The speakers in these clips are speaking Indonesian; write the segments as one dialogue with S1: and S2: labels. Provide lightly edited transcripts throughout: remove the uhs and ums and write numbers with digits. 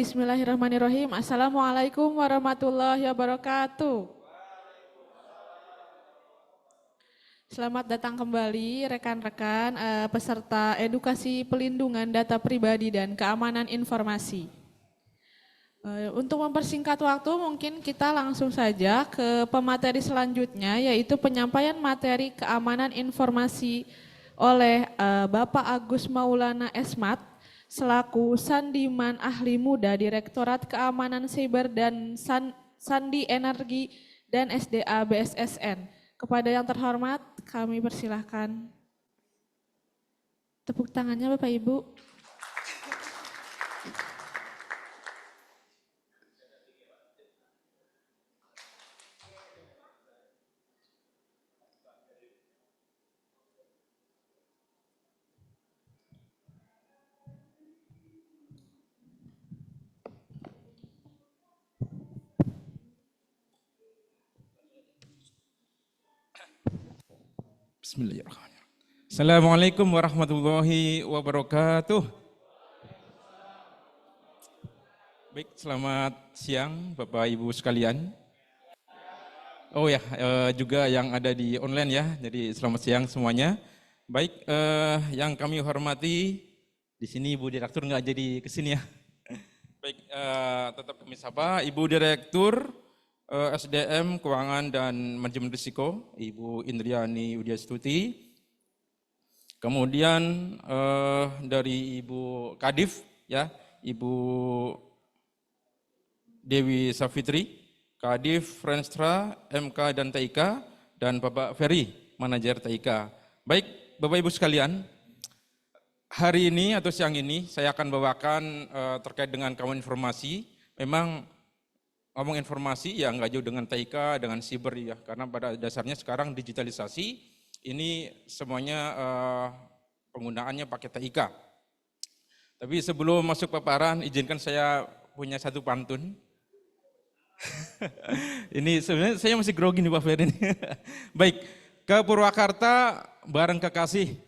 S1: Bismillahirrahmanirrahim. Assalamualaikum warahmatullahi wabarakatuh. Selamat datang kembali rekan-rekan peserta edukasi pelindungan data pribadi dan keamanan informasi. Untuk mempersingkat waktu mungkin kita langsung saja ke pemateri selanjutnya, yaitu penyampaian materi keamanan informasi oleh Bapak Agus Maulana Esmat selaku Sandiman Ahli Muda Direktorat Keamanan Siber dan Sandi Energi dan SDA BSSN. Kepada yang terhormat, kami persilahkan. Tepuk tangannya Bapak Ibu.
S2: Bismillahirrahmanirrahim. Assalamualaikum warahmatullahi wabarakatuh. Baik, selamat siang Bapak Ibu sekalian. Oh ya, juga yang ada di online ya, jadi selamat siang semuanya. Baik, yang kami hormati, di sini Ibu Direktur nggak jadi kesini ya. Baik, tetap kami sapa Ibu Direktur SDM, Keuangan dan Manajemen Risiko, Ibu Indriani Widyastuti. Kemudian dari Ibu Kadif, ya, Ibu Dewi Safitri, Kadif Renstra, MK dan TIK, dan Bapak Ferry, Manajer TIK. Baik, Bapak Ibu sekalian, hari ini atau siang ini saya akan bawakan terkait dengan kawan informasi. Memang ngomong informasi ya nggak jauh dengan TIK, dengan siber ya, karena pada dasarnya sekarang digitalisasi ini semuanya penggunaannya pakai TIK. Tapi sebelum masuk paparan, izinkan saya punya satu pantun. Ini sebenarnya saya masih grogi nih Pak Ferry. Baik, ke Purwakarta bareng kekasih,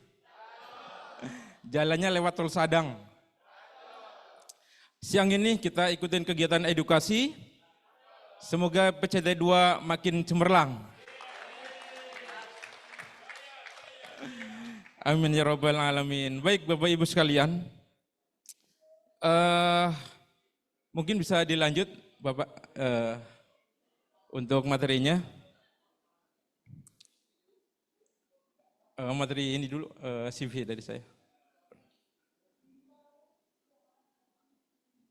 S2: jalannya lewat Tol Sadang. Siang ini kita ikutin kegiatan edukasi. Semoga PCT 2 makin cemerlang. Amin ya rabbal alamin. Baik Bapak Ibu sekalian, mungkin bisa dilanjut Bapak untuk materinya. Materi ini dulu, CV dari saya.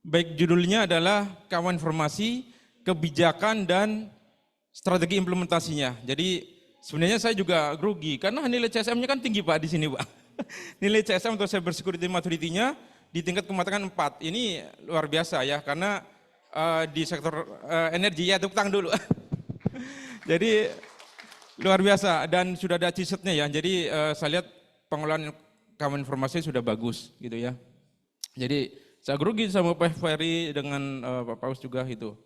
S2: Baik, judulnya adalah kawan informasi, kebijakan dan strategi implementasinya. Jadi sebenarnya saya juga grogi karena nilai CSM-nya kan tinggi Pak di sini Pak. Nilai CSM atau Cyber Security Maturity-nya di tingkat kematangan 4. Ini luar biasa ya, karena di sektor energi ya, tepuk tangan dulu. Jadi luar biasa dan sudah ada CISET-nya ya. Jadi saya lihat pengelolaan kawan informasi sudah bagus gitu ya. Jadi saya grogi sama Pak Ferry dengan Pak Paus juga itu.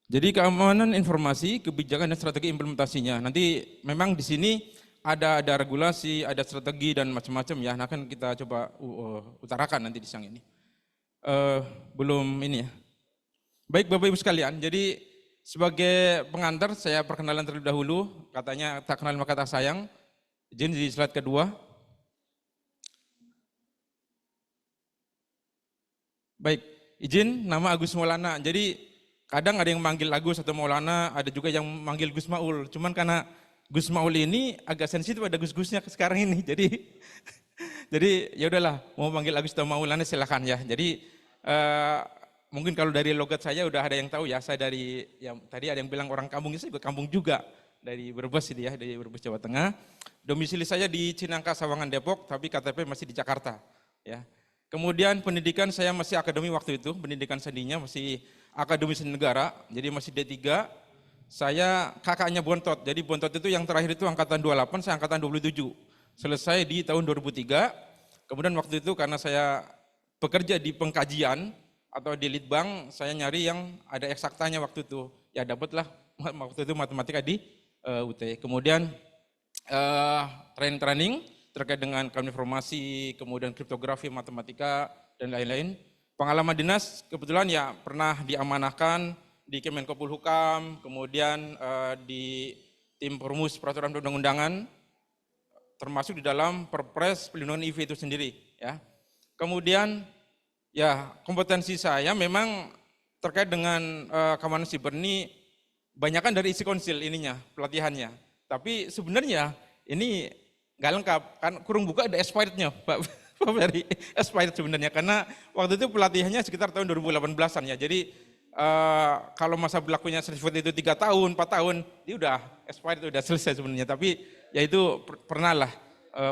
S2: Jadi keamanan informasi, kebijakan dan strategi implementasinya. Nanti memang di sini ada regulasi, ada strategi dan macam-macam ya. Nah kan kita coba utarakan nanti di siang ini. Belum ini ya. Baik Bapak Ibu sekalian, jadi sebagai pengantar saya perkenalan terlebih dahulu. Katanya tak kenal maka tak sayang. Izin di slide kedua. Baik, izin nama Agus Maulana. Jadi kadang ada yang manggil Agus atau Maulana, ada juga yang manggil Gus Maul. Cuman karena Gus Maul ini agak sensitif ada Gus-Gusnya sekarang ini. Jadi ya udahlah, mau manggil Agus atau Maulana silakan ya. Jadi mungkin kalau dari logat saya udah ada yang tahu ya. Saya dari yang tadi ada yang bilang orang kampung, saya juga kampung juga dari Brebes ini ya, dari Brebes Jawa Tengah. Domisili saya di Cinangka Sawangan Depok, tapi KTP masih di Jakarta ya. Kemudian pendidikan saya masih akademi waktu itu, pendidikan sendinya masih akademi seni negara, jadi masih D3. Saya kakaknya Bontot, jadi Bontot itu yang terakhir itu angkatan 28, saya angkatan 27. Selesai di tahun 2003, kemudian waktu itu karena saya bekerja di pengkajian atau di Litbang, saya nyari yang ada eksaktanya waktu itu. Ya dapatlah waktu itu matematika di UT. Kemudian training terkait dengan informasi, kemudian kriptografi, matematika, dan lain-lain. Pengalaman dinas kebetulan ya pernah diamanahkan di Kemenko Polhukam, kemudian di tim perumus peraturan perundang-undangan, termasuk di dalam Perpres Pelindungan IV itu sendiri. Ya. Kemudian ya kompetensi saya memang terkait dengan keamanan siber ini banyakan dari isi konsil ininya, pelatihannya. Tapi sebenarnya ini nggak lengkap, kan kurung buka ada expirednya Pak Ferry, expired sebenarnya, karena waktu itu pelatihannya sekitar tahun 2018-an ya, jadi kalau masa berlakunya sertifikat itu 3 tahun, 4 tahun, dia udah expired, udah selesai sebenarnya, tapi ya itu pernah lah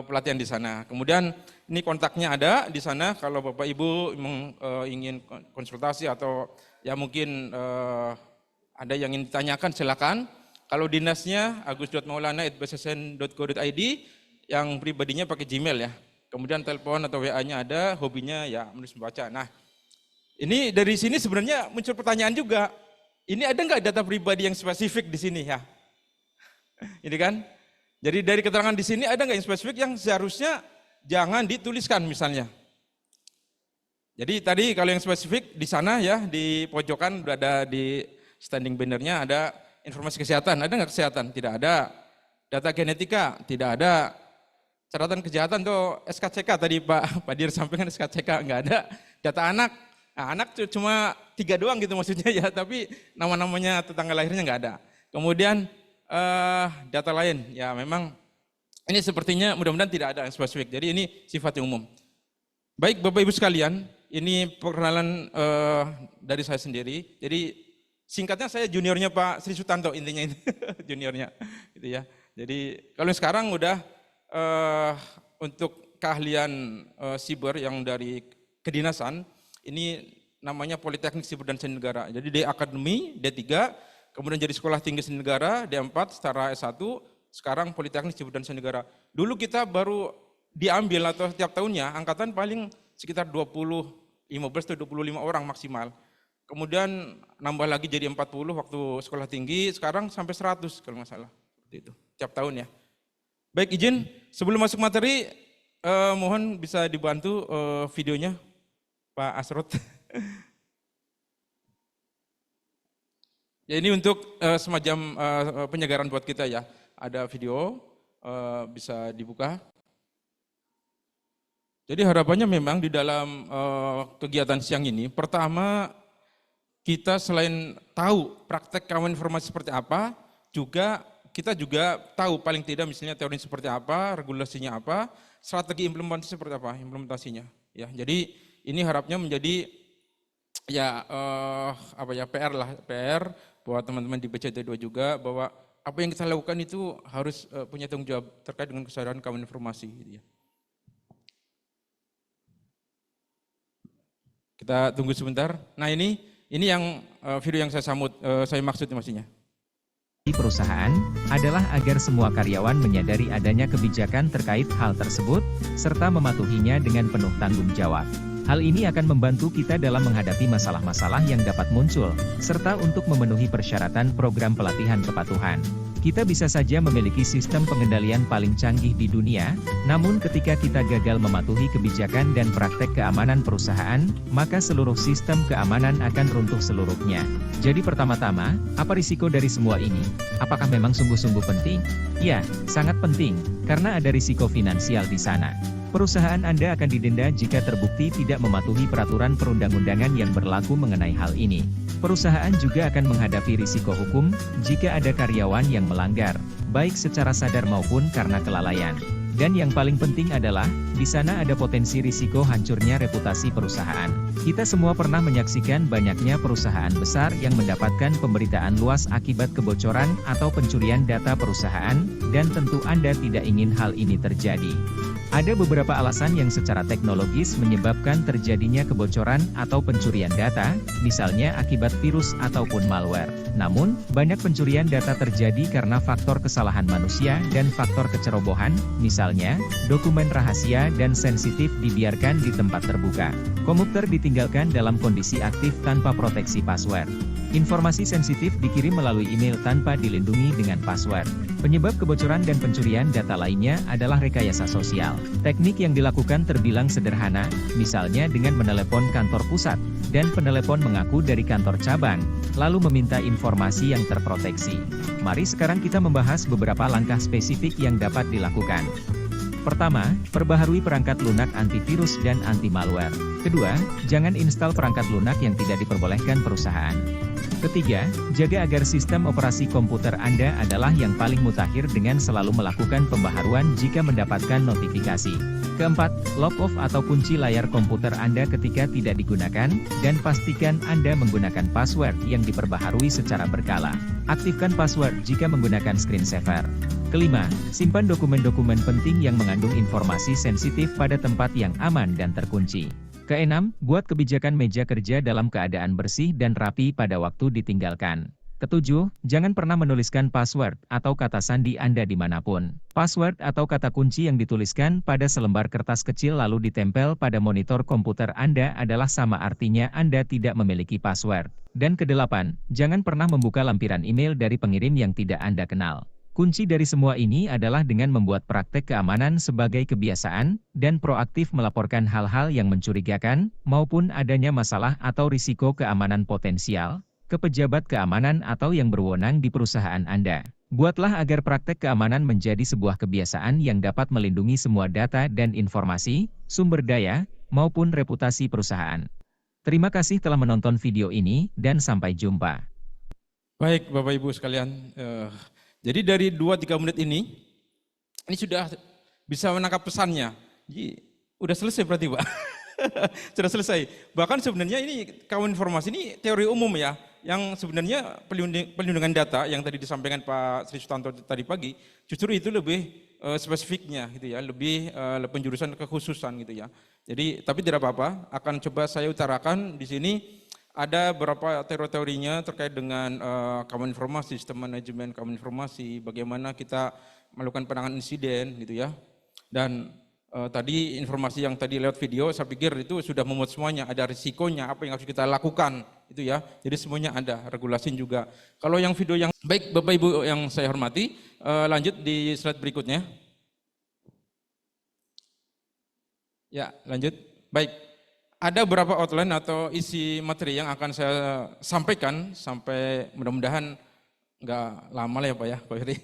S2: pelatihan di sana. Kemudian ini kontaknya ada di sana, kalau Bapak Ibu ingin konsultasi atau ya mungkin ada yang ingin ditanyakan silakan. Kalau dinasnya agus.maulana@bssn.go.id, yang pribadinya pakai Gmail ya. Kemudian telepon atau WA-nya ada, hobinya ya menulis membaca. Nah, ini dari sini sebenarnya muncul pertanyaan juga. Ini ada nggak data pribadi yang spesifik di sini ya? Ini kan? Jadi dari keterangan di sini ada nggak yang spesifik yang seharusnya jangan dituliskan misalnya? Jadi tadi kalau yang spesifik di sana ya, di pojokan udah ada di standing bannernya ada informasi kesehatan, ada nggak kesehatan? Tidak ada. Data genetika, tidak ada. Catatan kejahatan tuh SKCK tadi Pak Dir sampaikan SKCK, nggak ada. Data anak, nah, anak cuma 3 doang gitu maksudnya ya, tapi nama-namanya tetangga lahirnya nggak ada. Kemudian data lain, ya memang ini sepertinya mudah-mudahan tidak ada yang spesifik, jadi ini sifatnya umum. Baik Bapak Ibu sekalian, ini perkenalan dari saya sendiri, jadi singkatnya saya juniornya Pak Sri Sutanto intinya ini, juniornya gitu ya. Jadi kalau sekarang udah untuk keahlian siber yang dari kedinasan, ini namanya Politeknik Siber dan Sandi Negara. Jadi di Akademi D3, kemudian jadi Sekolah Tinggi Sandi Negara D4 secara S1, sekarang Politeknik Siber dan Sandi Negara. Dulu kita baru diambil atau setiap tahunnya angkatan paling sekitar 15 atau 25 orang maksimal. Kemudian nambah lagi jadi 40 waktu sekolah tinggi, sekarang sampai 100 kalau nggak salah. Seperti itu, tiap tahun ya. Baik, izin sebelum masuk materi, mohon bisa dibantu videonya Pak Asrot. Ya ini untuk semacam penyegaran buat kita ya. Ada video, bisa dibuka. Jadi harapannya memang di dalam kegiatan siang ini, pertama kita selain tahu praktek keamanan informasi seperti apa, kita juga tahu paling tidak misalnya teori seperti apa, regulasinya apa, strategi implementasi seperti apa implementasinya. Ya, jadi ini harapnya menjadi ya PR buat teman-teman di BCT2 juga, bahwa apa yang kita lakukan itu harus punya tanggung jawab terkait dengan kesadaran keamanan informasi. Gitu ya. Kita tunggu sebentar. Nah ini yang video yang saya maksud maksudnya.
S3: Di perusahaan adalah agar semua karyawan menyadari adanya kebijakan terkait hal tersebut, serta mematuhinya dengan penuh tanggung jawab. Hal ini akan membantu kita dalam menghadapi masalah-masalah yang dapat muncul, serta untuk memenuhi persyaratan program pelatihan kepatuhan. Kita bisa saja memiliki sistem pengendalian paling canggih di dunia, namun ketika kita gagal mematuhi kebijakan dan praktek keamanan perusahaan, maka seluruh sistem keamanan akan runtuh seluruhnya. Jadi pertama-tama, apa risiko dari semua ini? Apakah memang sungguh-sungguh penting? Ya, sangat penting, karena ada risiko finansial di sana. Perusahaan Anda akan didenda jika terbukti tidak mematuhi peraturan perundang-undangan yang berlaku mengenai hal ini. Perusahaan juga akan menghadapi risiko hukum jika ada karyawan yang melanggar, baik secara sadar maupun karena kelalaian. Dan yang paling penting adalah, di sana ada potensi risiko hancurnya reputasi perusahaan. Kita semua pernah menyaksikan banyaknya perusahaan besar yang mendapatkan pemberitaan luas akibat kebocoran atau pencurian data perusahaan, dan tentu Anda tidak ingin hal ini terjadi. Ada beberapa alasan yang secara teknologis menyebabkan terjadinya kebocoran atau pencurian data, misalnya akibat virus ataupun malware. Namun, banyak pencurian data terjadi karena faktor kesalahan manusia dan faktor kecerobohan, misalnya, dokumen rahasia dan sensitif dibiarkan di tempat terbuka. Komputer di ditinggalkan dalam kondisi aktif tanpa proteksi password. Informasi sensitif dikirim melalui email tanpa dilindungi dengan password. Penyebab kebocoran dan pencurian data lainnya adalah rekayasa sosial. Teknik yang dilakukan terbilang sederhana, misalnya dengan menelepon kantor pusat, dan penelepon mengaku dari kantor cabang, lalu meminta informasi yang terproteksi. Mari sekarang kita membahas beberapa langkah spesifik yang dapat dilakukan. Pertama, perbaharui perangkat lunak antivirus dan anti-malware. Kedua, jangan install perangkat lunak yang tidak diperbolehkan perusahaan. Ketiga, jaga agar sistem operasi komputer Anda adalah yang paling mutakhir dengan selalu melakukan pembaharuan jika mendapatkan notifikasi. Keempat, lock off atau kunci layar komputer Anda ketika tidak digunakan, dan pastikan Anda menggunakan password yang diperbaharui secara berkala. Aktifkan password jika menggunakan screensaver. Kelima, simpan dokumen-dokumen penting yang mengandung informasi sensitif pada tempat yang aman dan terkunci. Keenam, buat kebijakan meja kerja dalam keadaan bersih dan rapi pada waktu ditinggalkan. Ketujuh, jangan pernah menuliskan password atau kata sandi Anda dimanapun. Password atau kata kunci yang dituliskan pada selembar kertas kecil lalu ditempel pada monitor komputer Anda adalah sama artinya Anda tidak memiliki password. Dan kedelapan, jangan pernah membuka lampiran email dari pengirim yang tidak Anda kenal. Kunci dari semua ini adalah dengan membuat praktek keamanan sebagai kebiasaan, dan proaktif melaporkan hal-hal yang mencurigakan, maupun adanya masalah atau risiko keamanan potensial, ke pejabat keamanan atau yang berwenang di perusahaan Anda. Buatlah agar praktek keamanan menjadi sebuah kebiasaan yang dapat melindungi semua data dan informasi, sumber daya, maupun reputasi perusahaan. Terima kasih telah menonton video ini, dan sampai jumpa.
S2: Baik Bapak Ibu sekalian, jadi dari 2-3 menit ini sudah bisa menangkap pesannya. Jadi udah selesai berarti Pak. Sudah selesai. Bahkan sebenarnya ini kawan informasi ini teori umum ya, yang sebenarnya pelindungan data yang tadi disampaikan Pak Sri Sutanto tadi pagi, justru itu lebih spesifiknya gitu ya, lebih penjurusan kekhususan gitu ya. Jadi tapi tidak apa-apa, akan coba saya utarakan di sini. Ada beberapa teori-teorinya terkait dengan keamanan informasi, sistem manajemen keamanan informasi, bagaimana kita melakukan penanganan insiden gitu ya. Dan tadi informasi yang tadi lewat video, saya pikir itu sudah memuat semuanya, ada risikonya, apa yang harus kita lakukan itu ya. Jadi semuanya ada, regulasi juga. Kalau yang video yang baik Bapak Ibu yang saya hormati, lanjut di slide berikutnya. Ya, lanjut. Baik. Ada beberapa outline atau isi materi yang akan saya sampaikan sampai mudah-mudahan nggak lama lah ya Pak ya, Pak Heri.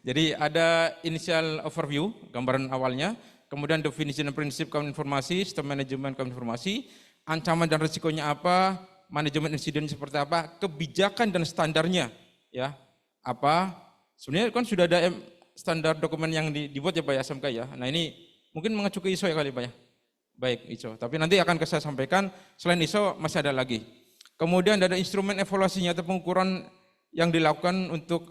S2: Jadi ada initial overview, gambaran awalnya, kemudian definisi dan prinsip keamanan informasi, sistem manajemen keamanan informasi, ancaman dan risikonya apa, manajemen insiden seperti apa, kebijakan dan standarnya, ya apa. Sebenarnya kan sudah ada standar dokumen yang dibuat ya Pak ya, SMK ya. Nah ini mungkin mengacu ke ISO ya kali Pak ya. Baik ISO, tapi nanti akan saya sampaikan selain ISO masih ada lagi. Kemudian ada instrumen evaluasinya atau pengukuran yang dilakukan untuk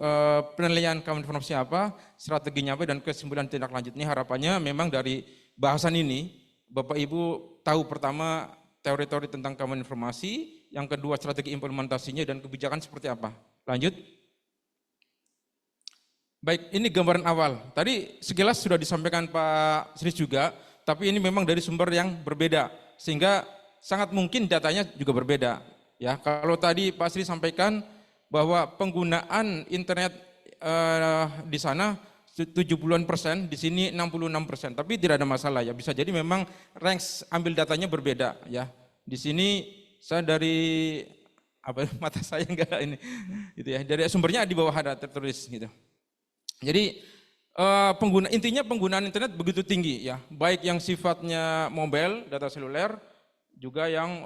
S2: penilaian keamanan informasi apa, strateginya apa, dan kesimpulan tindak lanjutnya. Harapannya memang dari bahasan ini Bapak Ibu tahu pertama teori-teori tentang keamanan informasi, yang kedua strategi implementasinya dan kebijakan seperti apa. Lanjut. Baik, ini gambaran awal. Tadi sekilas sudah disampaikan Pak Sri juga, tapi ini memang dari sumber yang berbeda, sehingga sangat mungkin datanya juga berbeda. Ya, kalau tadi Pak Sri sampaikan bahwa penggunaan internet di sana 70%, di sini 66%, tapi tidak ada masalah ya. Bisa jadi memang range ambil datanya berbeda ya. Di sini saya dari mata saya enggak ini, gitu ya. Dari sumbernya di bawah ada tertulis gitu. Jadi intinya penggunaan internet begitu tinggi ya, baik yang sifatnya mobile, data seluler, juga yang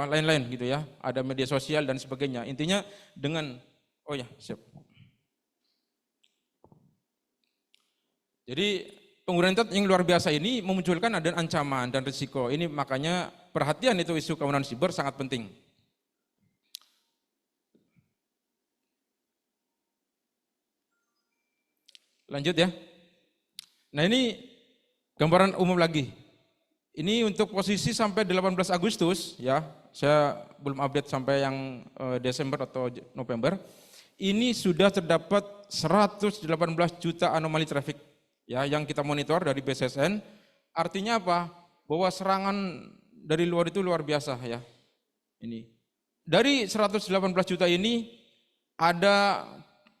S2: lain-lain gitu ya, ada media sosial dan sebagainya. Intinya dengan, siap. Jadi penggunaan internet yang luar biasa ini memunculkan ada ancaman dan risiko. Ini makanya perhatian itu isu keamanan siber sangat penting. Lanjut ya. Nah ini gambaran umum lagi. Ini untuk posisi sampai 18 Agustus ya. Saya belum update sampai yang Desember atau November. Ini sudah terdapat 118 juta anomali traffic ya yang kita monitor dari BSSN. Artinya apa? Bahwa serangan dari luar itu luar biasa ya. Ini. Dari 118 juta ini ada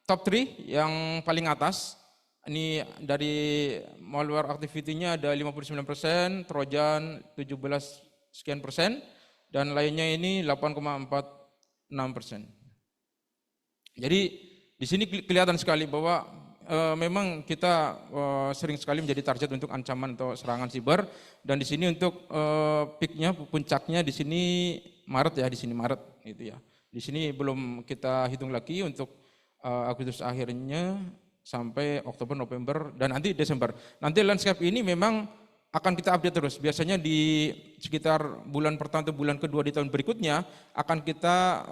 S2: top 3 yang paling atas. Ini dari malware activity-nya ada 59%, Trojan 17 sekian persen, dan lainnya ini 8,46%. Jadi di sini kelihatan sekali bahwa memang kita sering sekali menjadi target untuk ancaman atau serangan siber, dan di sini untuk peaknya, puncaknya di sini Maret ya, di sini Maret gitu ya. Di sini belum kita hitung lagi untuk Agustus akhirnya sampai Oktober, November, dan nanti Desember. Nanti landscape ini memang akan kita update terus. Biasanya di sekitar bulan pertama atau bulan kedua di tahun berikutnya akan kita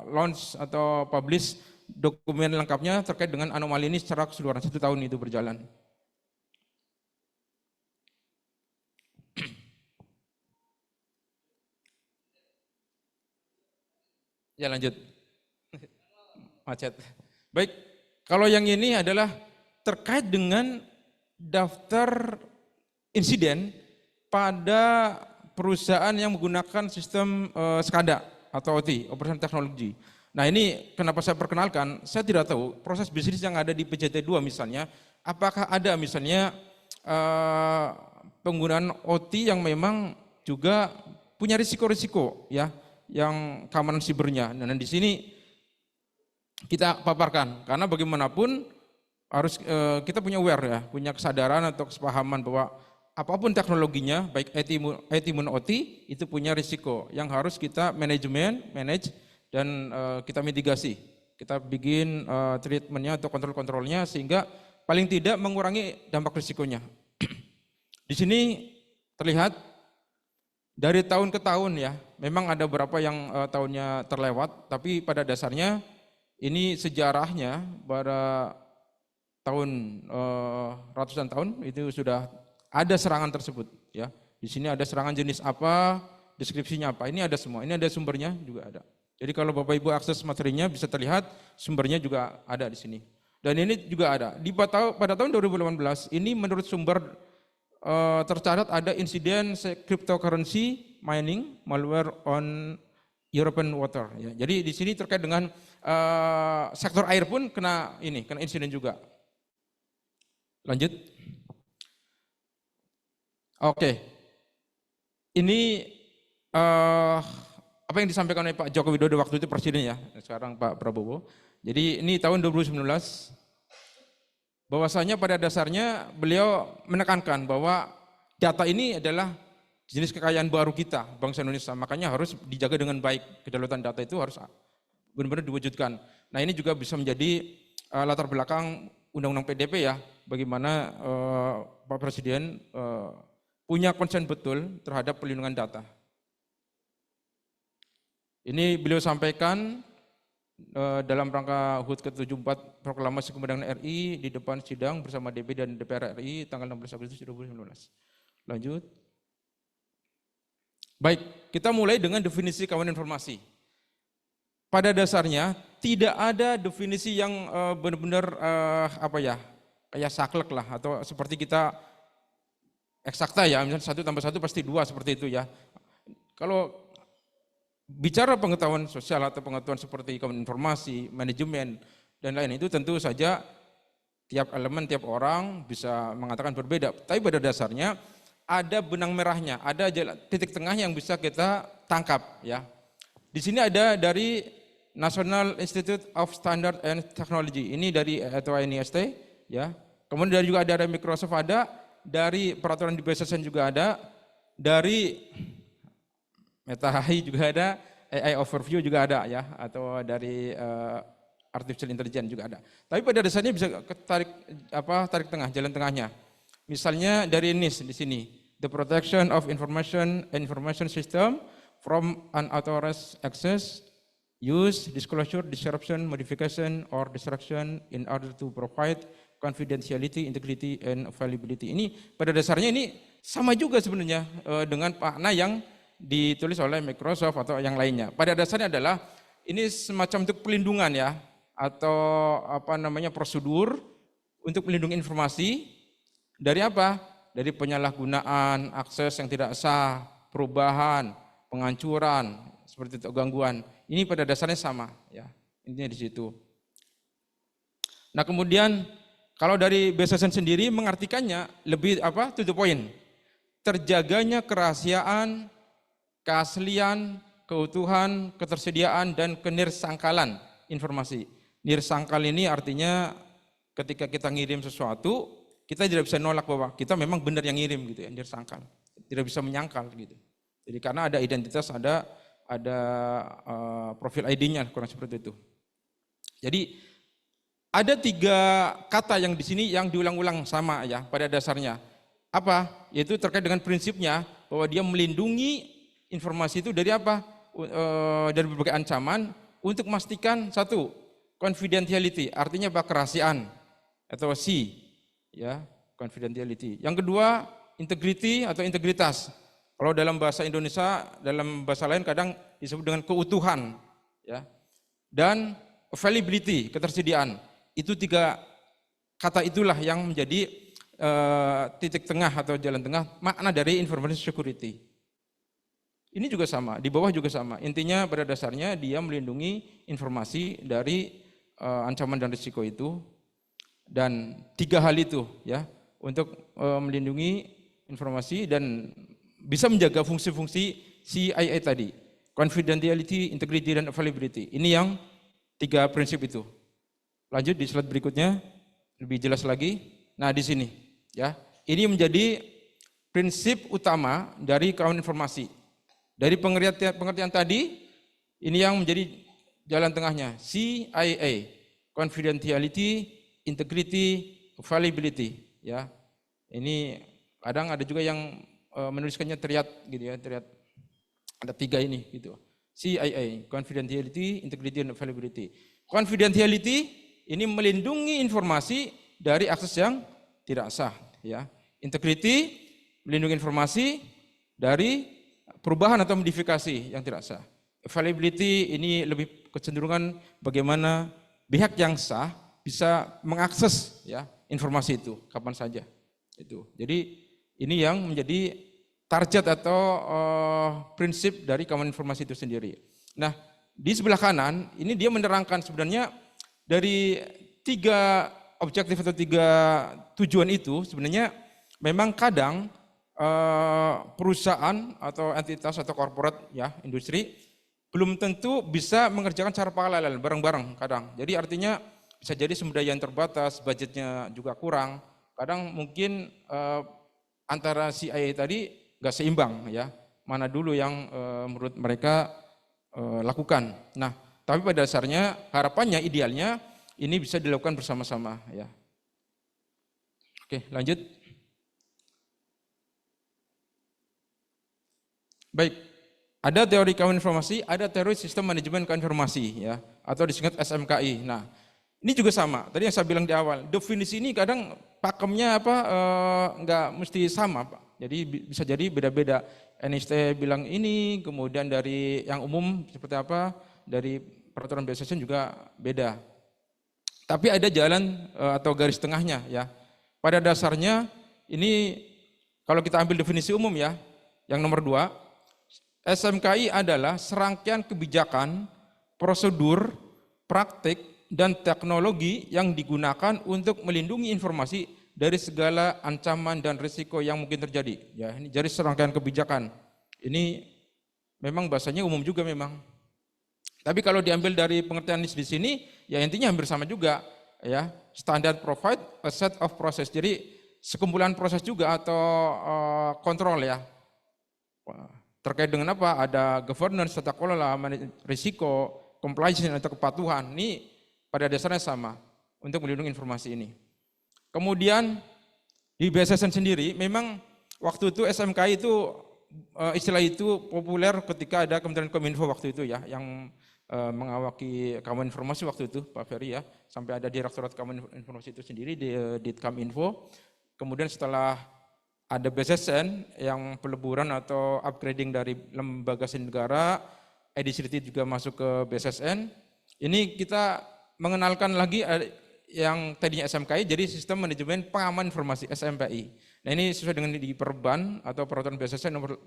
S2: launch atau publish dokumen lengkapnya terkait dengan anomali ini secara keseluruhan, 1 tahun itu berjalan. Ya lanjut. Macet. Baik, kalau yang ini adalah terkait dengan daftar insiden pada perusahaan yang menggunakan sistem SCADA atau OT, Operation Technology. Nah ini kenapa saya perkenalkan, saya tidak tahu proses bisnis yang ada di PJT2 misalnya, apakah ada misalnya penggunaan OT yang memang juga punya risiko-risiko ya, yang keamanan sibernya. Dan di sini kita paparkan, karena bagaimanapun harus kita punya aware ya, punya kesadaran atau kesepahaman bahwa apapun teknologinya, baik IT maupun OT, itu punya risiko yang harus kita manage dan kita mitigasi. Kita bikin treatmentnya atau kontrol-kontrolnya sehingga paling tidak mengurangi dampak risikonya. Di sini terlihat dari tahun ke tahun ya, memang ada beberapa yang tahunnya terlewat, tapi pada dasarnya ini sejarahnya pada tahun ratusan tahun itu sudah ada serangan tersebut ya. Di sini ada serangan jenis apa, deskripsinya apa. Ini ada semua. Ini ada sumbernya juga ada. Jadi kalau Bapak Ibu akses materinya bisa terlihat sumbernya juga ada di sini. Dan ini juga ada. Pada tahun 2018 ini menurut sumber tercatat ada insiden cryptocurrency mining malware on European water ya. Jadi di sini terkait dengan sektor air pun kena insiden juga. Lanjut. Oke, ini apa yang disampaikan oleh Pak Joko Widodo waktu itu presiden ya, sekarang Pak Prabowo. Jadi ini tahun 2019, bahwasanya pada dasarnya beliau menekankan bahwa data ini adalah jenis kekayaan baru kita, bangsa Indonesia, makanya harus dijaga dengan baik. Kedaulatan data itu harus benar-benar diwujudkan. Nah ini juga bisa menjadi latar belakang Undang-Undang PDP ya, bagaimana Pak Presiden punya konsen betul terhadap perlindungan data. Ini beliau sampaikan dalam rangka HUT ke-74 Proklamasi Kemerdekaan RI di depan sidang bersama DP dan DPR RI tanggal 16 Agustus 2019. Lanjut. Baik, kita mulai dengan definisi keamanan informasi. Pada dasarnya tidak ada definisi yang benar-benar kayak saklek lah atau seperti kita eksakta ya, misalnya 1 tambah 1 pasti 2 seperti itu ya. Kalau bicara pengetahuan sosial atau pengetahuan seperti keamanan informasi, manajemen, dan lain itu tentu saja tiap elemen, tiap orang bisa mengatakan berbeda. Tapi pada dasarnya ada benang merahnya, ada titik tengah yang bisa kita tangkap ya. Di sini ada dari National Institute of Standard and Technology, ini dari atau NIST ya. Kemudian juga ada Microsoft ada, dari peraturan di BSSN juga ada, dari Meta AI juga ada, AI Overview juga ada ya, atau dari Artificial Intelligence juga ada. Tapi pada dasarnya bisa tarik tengah, jalan tengahnya. Misalnya dari NIST di sini, The Protection of Information System from Unauthorized Access, Use, Disclosure, Disruption, Modification, or Destruction in order to provide confidentiality, integrity, and availability. Ini pada dasarnya ini sama juga sebenarnya dengan makna yang ditulis oleh Microsoft atau yang lainnya. Pada dasarnya adalah ini semacam untuk pelindungan ya, atau prosedur untuk melindungi informasi dari apa? Dari penyalahgunaan, akses yang tidak sah, perubahan, penghancuran, seperti itu gangguan. Ini pada dasarnya sama, ya. Intinya di situ. Nah, kemudian kalau dari BSSN sendiri mengartikannya lebih to the point. Terjaganya kerahasiaan, keaslian, keutuhan, ketersediaan, dan kenirsangkalan informasi. Nirsangkal ini artinya ketika kita ngirim sesuatu, kita tidak bisa nolak bahwa kita memang benar yang ngirim gitu ya, nirsangkal. Tidak bisa menyangkal gitu. Jadi karena ada identitas, ada profil ID-nya, kurang seperti itu. Jadi ada 3 kata yang di sini yang diulang-ulang sama ya pada dasarnya. Apa? Yaitu terkait dengan prinsipnya bahwa dia melindungi informasi itu dari apa? Dari berbagai ancaman untuk memastikan satu, confidentiality, artinya apa? Kerahasiaan atau ya, confidentiality. Yang kedua, integrity atau integritas. Kalau dalam bahasa Indonesia, dalam bahasa lain kadang disebut dengan keutuhan, ya. Dan availability, ketersediaan. Itu 3 kata itulah yang menjadi titik tengah atau jalan tengah makna dari information security. Ini juga sama, di bawah juga sama. Intinya pada dasarnya dia melindungi informasi dari ancaman dan risiko itu. Dan 3 hal itu ya, untuk melindungi informasi dan bisa menjaga fungsi-fungsi CIA tadi, confidentiality, integrity, dan availability. Ini yang 3 prinsip itu. Lanjut di slide berikutnya, lebih jelas lagi. Nah di sini, ya, ini menjadi prinsip utama dari kawan informasi. Dari pengertian tadi, ini yang menjadi jalan tengahnya, CIA, confidentiality, integrity, availability. Ya, ini kadang ada juga yang menuliskannya triad gitu ya, triad. Ada 3 ini gitu. CIA, confidentiality, integrity, dan availability. Confidentiality ini melindungi informasi dari akses yang tidak sah, ya. Integrity melindungi informasi dari perubahan atau modifikasi yang tidak sah. Availability ini lebih kecenderungan bagaimana pihak yang sah bisa mengakses ya informasi itu kapan saja. Itu. Jadi ini yang menjadi target atau prinsip dari kawan informasi itu sendiri. Nah, di sebelah kanan ini dia menerangkan sebenarnya dari 3 objektif atau 3 tujuan itu sebenarnya memang kadang perusahaan atau entitas atau korporat ya industri belum tentu bisa mengerjakan secara paralel bareng-bareng kadang. Jadi artinya bisa jadi sumber daya yang terbatas, budgetnya juga kurang. Kadang mungkin antara CIA tadi nggak seimbang ya, mana dulu yang menurut mereka lakukan. Nah, tapi pada dasarnya harapannya idealnya ini bisa dilakukan bersama-sama ya. Oke, lanjut. Baik, ada teori kawan informasi, ada teori sistem manajemen kawan informasi ya, atau disingkat SMKI. Nah, ini juga sama. Tadi yang saya bilang di awal, definisi ini kadang pakemnya nggak mesti sama, Pak. Jadi bisa jadi beda-beda. NIST bilang ini, kemudian dari yang umum seperti apa, dari peraturan BSSN juga beda. Tapi ada jalan atau garis tengahnya ya. Pada dasarnya ini kalau kita ambil definisi umum ya, yang nomor 2, SMKI adalah serangkaian kebijakan, prosedur, praktik, dan teknologi yang digunakan untuk melindungi informasi dari segala ancaman dan risiko yang mungkin terjadi. Ya, ini jadi serangkaian kebijakan. Ini memang bahasanya umum juga memang. Tapi kalau diambil dari pengertian di sini, ya intinya hampir sama juga. Ya, standard provide a set of process. Jadi sekumpulan proses juga atau kontrol ya. Terkait dengan apa? Ada governance, tata kelola, risiko, compliance atau kepatuhan. Ini pada dasarnya sama untuk melindungi informasi ini. Kemudian di BSSN sendiri memang waktu itu SMKI itu istilah itu populer ketika ada Kementerian Kominfo waktu itu ya, yang mengawaki Kawan Informasi waktu itu Pak Ferry ya, sampai ada Direktorat Kawan Informasi itu sendiri di Ditkaminfo. Kemudian setelah ada BSSN yang peleburan atau upgrading dari lembaga negara, EDCRT juga masuk ke BSSN. Ini kita mengenalkan lagi yang tadinya SMKI jadi Sistem Manajemen Pengaman Informasi SMPI. Nah ini sesuai dengan di Perban atau Peraturan BSSN nomor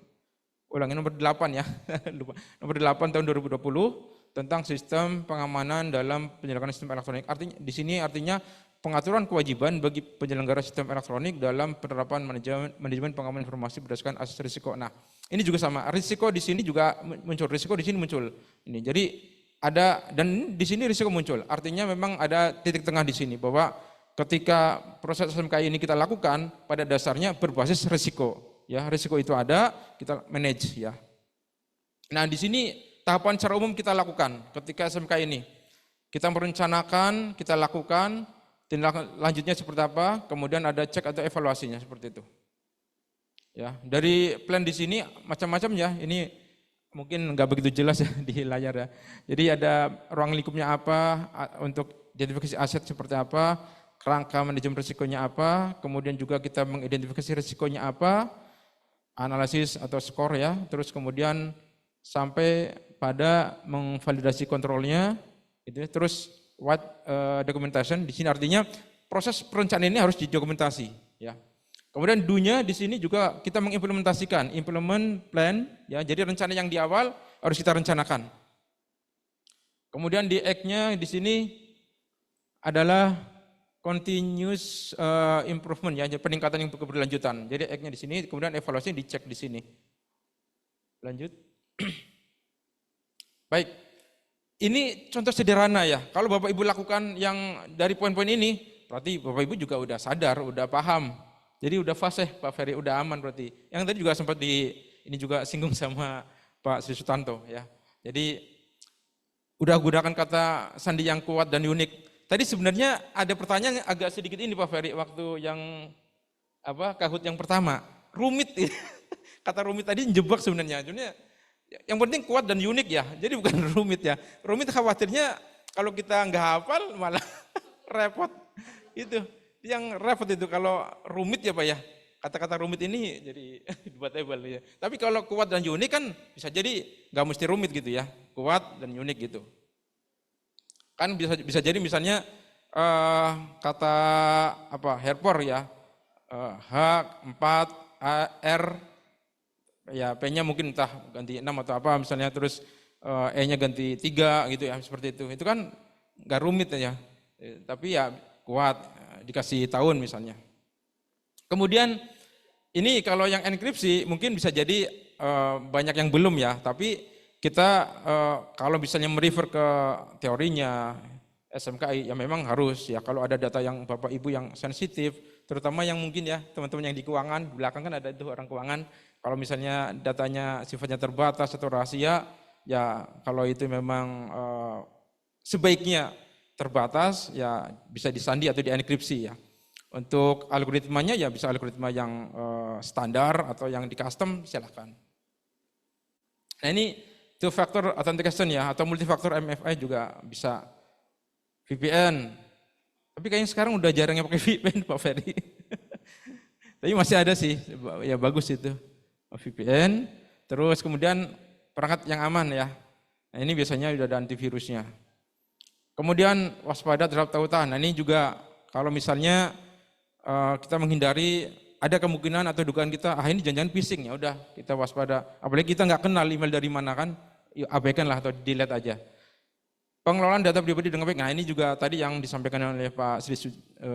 S2: ulangi nomor 8 ya, lupa. Nomor 8 tahun 2020 tentang sistem pengamanan dalam penyelenggaraan sistem elektronik. Artinya di sini artinya pengaturan kewajiban bagi penyelenggara sistem elektronik dalam penerapan manajemen pengamanan informasi berdasarkan asas risiko. Nah, ini juga sama. Risiko di sini juga muncul. Risiko di sini muncul. Ini. Jadi ada dan di sini risiko muncul. Artinya memang ada titik tengah di sini bahwa ketika proses SMKI ini kita lakukan pada dasarnya berbasis risiko. Ya, risiko itu ada, kita manage ya. Nah, di sini tahapan secara umum kita lakukan ketika SMKI ini. Kita merencanakan, kita lakukan, tindak lanjutnya seperti apa, kemudian ada cek atau evaluasinya seperti itu. Ya, dari plan di sini macam-macam ya. Ini mungkin nggak begitu jelas ya di layar ya. Jadi ada ruang lingkupnya apa, untuk identifikasi aset seperti apa, kerangka manajemen risikonya apa, kemudian juga kita mengidentifikasi risikonya apa, analisis atau skor ya, terus kemudian sampai pada memvalidasi kontrolnya, itu ya. Terus what documentation di sini artinya proses perencanaan ini harus didokumentasi ya. Kemudian do-nya di sini juga kita mengimplementasikan, implement plan ya. Jadi rencana yang di awal harus kita rencanakan. Kemudian di act-nya di sini adalah continuous improvement ya, peningkatan yang berkeberlanjutan. Jadi act-nya di sini, kemudian evaluasi dicek di sini. Lanjut. Baik. Ini contoh sederhana ya. Kalau Bapak Ibu lakukan yang dari poin-poin ini, berarti Bapak Ibu juga udah sadar, udah paham. Jadi udah fasih Pak Ferry, udah aman berarti. Yang tadi juga sempat ini juga singgung sama Pak Sri Sutanto ya. Jadi udah gunakan kata sandi yang kuat dan unik. Tadi sebenarnya ada pertanyaan yang agak sedikit ini Pak Ferry waktu yang Kahoot yang pertama. Rumit. Kata rumit tadi jebak sebenarnya. Yang penting kuat dan unik ya, jadi bukan rumit ya. Rumit khawatirnya kalau kita nggak hafal malah repot. Itu yang repot itu kalau rumit ya Pak ya. Kata-kata rumit ini jadi debatable ya. Tapi kalau kuat dan unik kan bisa jadi nggak mesti rumit gitu ya. Kuat dan unik gitu. Kan bisa jadi misalnya kata Herpor ya. H 4 R ya P-nya mungkin entah ganti 6 atau apa misalnya, terus E-nya ganti 3 gitu ya, seperti itu. Itu kan nggak rumit ya, tapi ya kuat, dikasih tahun misalnya. Kemudian ini kalau yang enkripsi mungkin bisa jadi banyak yang belum ya, tapi kita kalau misalnya merefer ke teorinya SMKI ya memang harus ya, kalau ada data yang Bapak Ibu yang sensitif, terutama yang mungkin ya teman-teman yang di keuangan, belakang kan ada itu orang keuangan. Kalau misalnya datanya sifatnya terbatas atau rahasia, ya kalau itu memang sebaiknya terbatas, ya bisa disandi atau dienkripsi ya. Untuk algoritmanya ya bisa algoritma yang standar atau yang di custom, silahkan. Nah ini two factor authentication ya, atau multifaktor MFI juga bisa. VPN, tapi kayaknya sekarang udah jarang yang pakai VPN Pak Ferry. Tapi masih ada sih, ya bagus itu. VPN, terus kemudian perangkat yang aman ya. Nah ini biasanya sudah ada antivirusnya. Kemudian waspada terhadap tautan. Nah ini juga kalau misalnya kita menghindari ada kemungkinan atau dugaan kita, ini jangan-jangan phishing, ya udah kita waspada. Apalagi kita nggak kenal email dari mana kan, abaikanlah atau delete aja. Pengelolaan data pribadi dengan baik. Nah ini juga tadi yang disampaikan oleh Pak Sri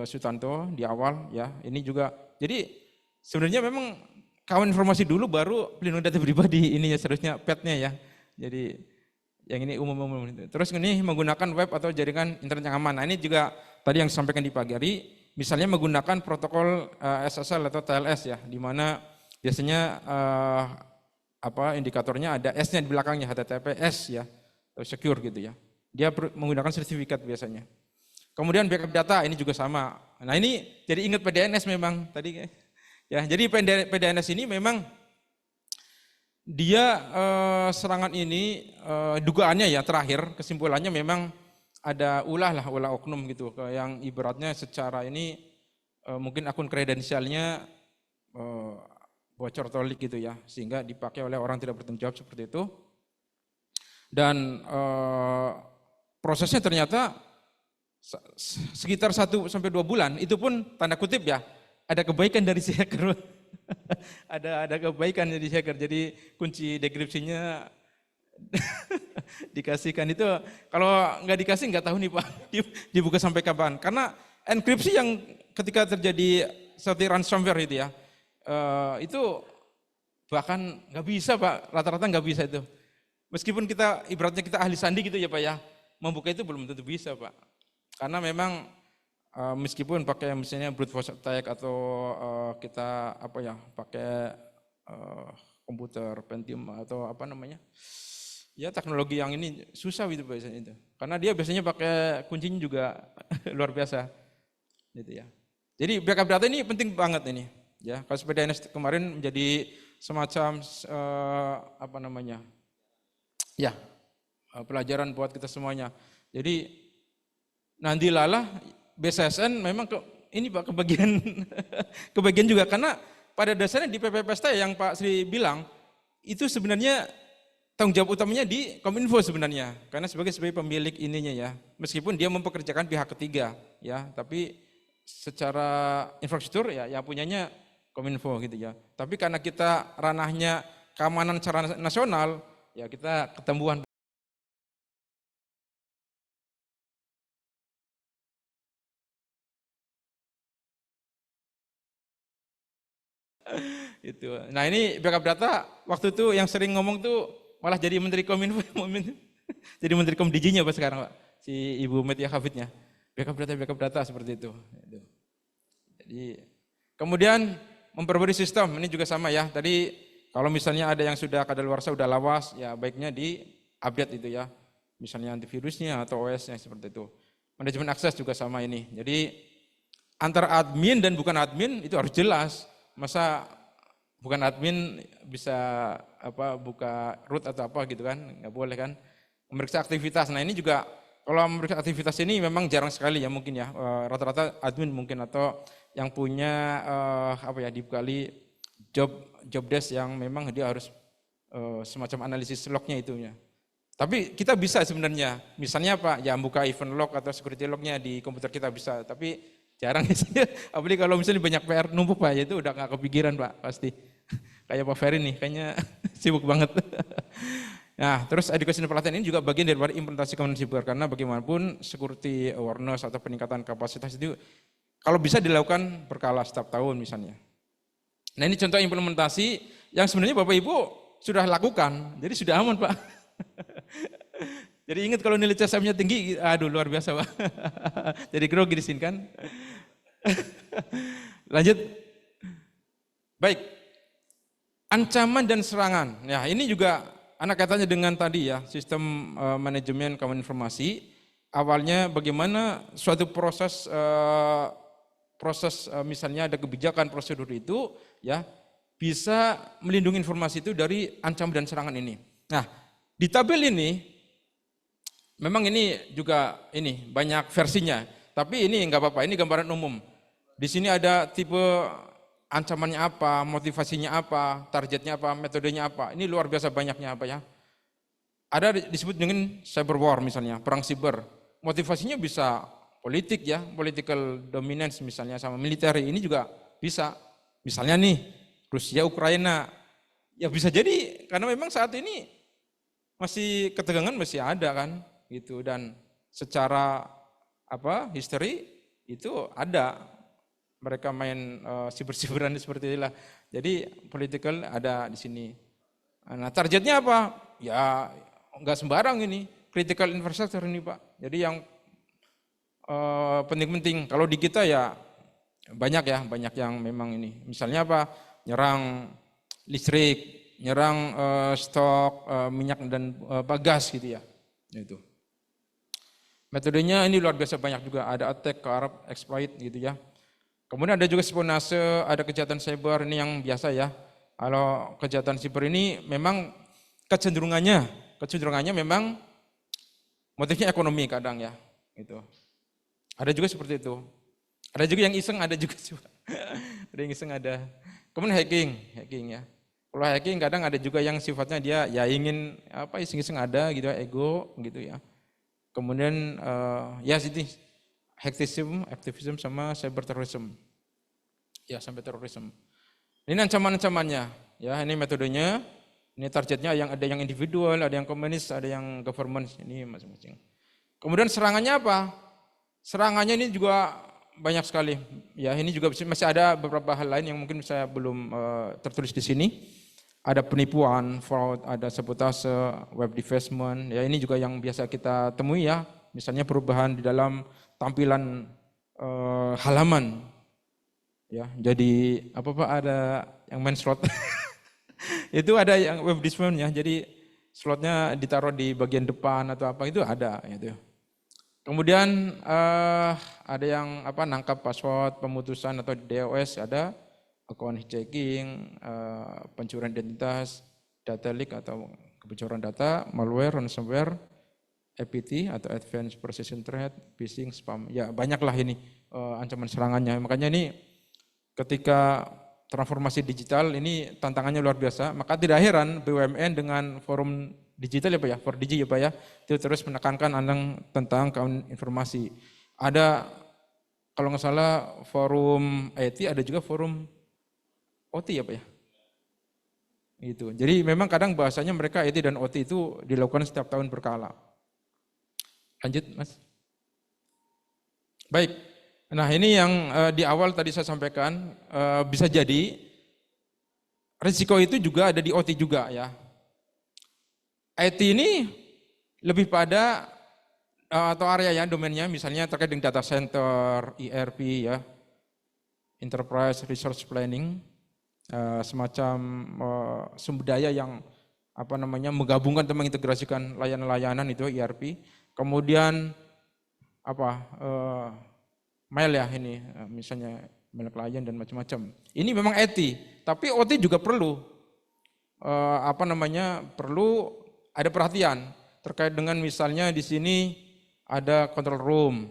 S2: Sutanto di awal ya. Ini juga. Jadi sebenarnya memang kawan informasi dulu baru pelindungan data pribadi ini ya seharusnya petnya ya. Jadi yang ini umum-umum. Terus ini menggunakan web atau jaringan internet yang aman. Nah ini juga tadi yang disampaikan di pagi hari. Misalnya menggunakan protokol SSL atau TLS ya, di mana biasanya indikatornya ada S-nya di belakangnya, HTTPS ya, atau secure gitu ya. Dia menggunakan sertifikat biasanya. Kemudian backup data ini juga sama. Nah ini jadi ingat PDNS memang tadi ya. Jadi PDNS ini memang dia serangan ini dugaannya ya terakhir kesimpulannya memang ada ulah oknum gitu yang ibaratnya secara ini mungkin akun kredensialnya bocor atau leak gitu ya, sehingga dipakai oleh orang tidak bertanggung jawab seperti itu. Dan prosesnya ternyata sekitar 1 sampai 2 bulan, itu pun tanda kutip ya, ada kebaikan dari si hacker. ada kebaikan jadi hacker. Jadi kunci dekripsinya dikasihkan itu, kalau nggak dikasih nggak tahu nih Pak dibuka sampai kapan. Karena enkripsi yang ketika terjadi seperti ransomware itu ya, itu bahkan nggak bisa Pak, rata-rata nggak bisa itu. Meskipun kita ibaratnya kita ahli sandi gitu ya Pak ya, membuka itu belum tentu bisa Pak. Karena memang meskipun pakai misalnya brute force attack atau kita apa ya pakai komputer Pentium atau apa namanya, ya teknologi yang ini susah gitu biasanya itu. Karena dia biasanya pakai kuncinya juga luar biasa, gitu ya. Jadi backup data ini penting banget ini, ya. Kalau PDNS kemarin menjadi semacam apa namanya, ya pelajaran buat kita semuanya. Jadi nanti lalah BSSN memang ini Pak kebagian kebagian juga karena pada dasarnya di PPPST yang Pak Sri bilang itu sebenarnya tanggung jawab utamanya di Kominfo sebenarnya, karena sebagai pemilik ininya ya, meskipun dia mempekerjakan pihak ketiga ya, tapi secara infrastruktur ya punyanya Kominfo gitu ya. Tapi karena kita ranahnya keamanan secara nasional ya kita ketembuhan itu. Nah ini backup data waktu itu yang sering ngomong tuh malah jadi Menteri Kominfo, jadi Menteri Komdijinya Pak sekarang Pak, si Ibu Metia Hafidnya. Backup data seperti itu. Jadi kemudian memperbarui sistem ini juga sama ya. Tadi kalau misalnya ada yang sudah kadaluarsa sudah lawas ya baiknya di update itu ya. Misalnya antivirusnya atau OS-nya seperti itu. Manajemen akses juga sama ini. Jadi antara admin dan bukan admin itu harus jelas. Masa bukan admin bisa apa buka root atau apa gitu kan, nggak boleh kan. Memeriksa aktivitas, nah ini juga kalau memeriksa aktivitas ini memang jarang sekali ya mungkin ya, rata-rata admin mungkin atau yang punya apa ya dibekali job desk yang memang dia harus semacam analisis lognya itunya. Tapi kita bisa sebenarnya, misalnya apa ya buka event log atau security lognya di komputer kita bisa, tapi jarang sih, apalagi kalau misalnya banyak PR numpuk Pak, ya itu udah nggak kepikiran Pak pasti. Kayak Pak Ferry nih, kayaknya sibuk banget. Nah, terus edukasi dan pelatihan ini juga bagian dari implementasi keamanan siber, karena bagaimanapun security awareness atau peningkatan kapasitas itu kalau bisa dilakukan berkala setiap tahun misalnya. Nah ini contoh implementasi yang sebenarnya Bapak Ibu sudah lakukan, jadi sudah aman Pak. Jadi ingat kalau nilai CSM-nya tinggi, aduh luar biasa Pak. Jadi grogi di sini kan. Lanjut. Baik. Ancaman dan serangan. Ya, ini juga anak kaitannya dengan tadi ya, sistem manajemen keamanan informasi. Awalnya bagaimana suatu proses misalnya ada kebijakan prosedur itu ya bisa melindungi informasi itu dari ancaman dan serangan ini. Nah, di tabel ini memang ini juga ini banyak versinya, tapi ini enggak apa-apa, ini gambaran umum. Di sini ada tipe ancamannya apa, motivasinya apa, targetnya apa, metodenya apa. Ini luar biasa banyaknya apa ya. Ada disebut dengan cyber war misalnya, perang siber. Motivasinya bisa politik ya, political dominance misalnya sama militer. Ini juga bisa. Misalnya nih, Rusia Ukraina. Ya bisa jadi karena memang saat ini masih ketegangan masih ada kan gitu, dan secara apa history itu ada mereka main siber-siberan seperti itulah. Jadi political ada di sini. Nah, targetnya apa? Ya enggak sembarang ini, critical infrastructure ini Pak. Jadi yang penting-penting. Kalau di kita ya banyak yang memang ini. Misalnya apa? Nyerang listrik, nyerang stok minyak dan gas gitu ya. Itu. Metodenya ini luar biasa banyak juga. Ada attack, corrupt, exploit gitu ya. Kemudian ada juga spionase, ada kejahatan cyber, ini yang biasa ya. Kalau kejahatan cyber ini memang kecenderungannya memang motifnya ekonomi kadang ya. Gitu. Ada juga seperti itu. Ada juga yang iseng, ada juga sih. Ada yang iseng ada. Kemudian hacking ya. Kalau hacking kadang ada juga yang sifatnya dia ya ingin apa iseng-iseng ada gitu, ego gitu ya. Kemudian ya sini hacktivism, aktivism sama cyber terrorism. Ya sampai terorisme. Ini ancaman-ancamannya, ya ini metodenya, ini targetnya yang ada yang individual, ada yang komunis, ada yang government, ini masing-masing. Kemudian serangannya apa? Serangannya ini juga banyak sekali. Ya ini juga masih ada beberapa hal lain yang mungkin saya belum tertulis di sini. Ada penipuan, fraud, ada sabotase, web defacement. Ya ini juga yang biasa kita temui ya. Misalnya perubahan di dalam tampilan halaman. Ya, jadi apa Pak ada yang main slot. Itu ada yang web defacement ya. Jadi slotnya ditaruh di bagian depan atau apa itu ada gitu. Kemudian ada yang apa nangkap password, pemutusan atau DOS ada, account hijacking, pencurian identitas, data leak atau kebocoran data, malware, ransomware, APT atau Advanced Persistent Threat, phishing, spam. Ya banyaklah ini ancaman serangannya. Makanya ini ketika transformasi digital ini tantangannya luar biasa. Maka tidak heran BUMN dengan forum digital ya Pak ya, 4DG ya Pak ya, itu terus menekankan tentang keamanan informasi. Ada kalau nggak salah forum IT, ada juga forum OT ya Pak ya. Itu. Jadi memang kadang bahasanya mereka IT dan OT itu dilakukan setiap tahun berkala. Lanjut Mas. Baik. Nah ini yang di awal tadi saya sampaikan, bisa jadi risiko itu juga ada di OT juga ya. IT ini lebih pada atau area ya domainnya misalnya terkait dengan data center, ERP ya, enterprise resource planning, semacam sumber daya yang apa namanya menggabungkan atau mengintegrasikan layanan-layanan itu ERP. Kemudian apa mail ya ini misalnya mail klien dan macam-macam. Ini memang IT, tapi OT juga perlu apa namanya perlu ada perhatian terkait dengan misalnya di sini ada control room,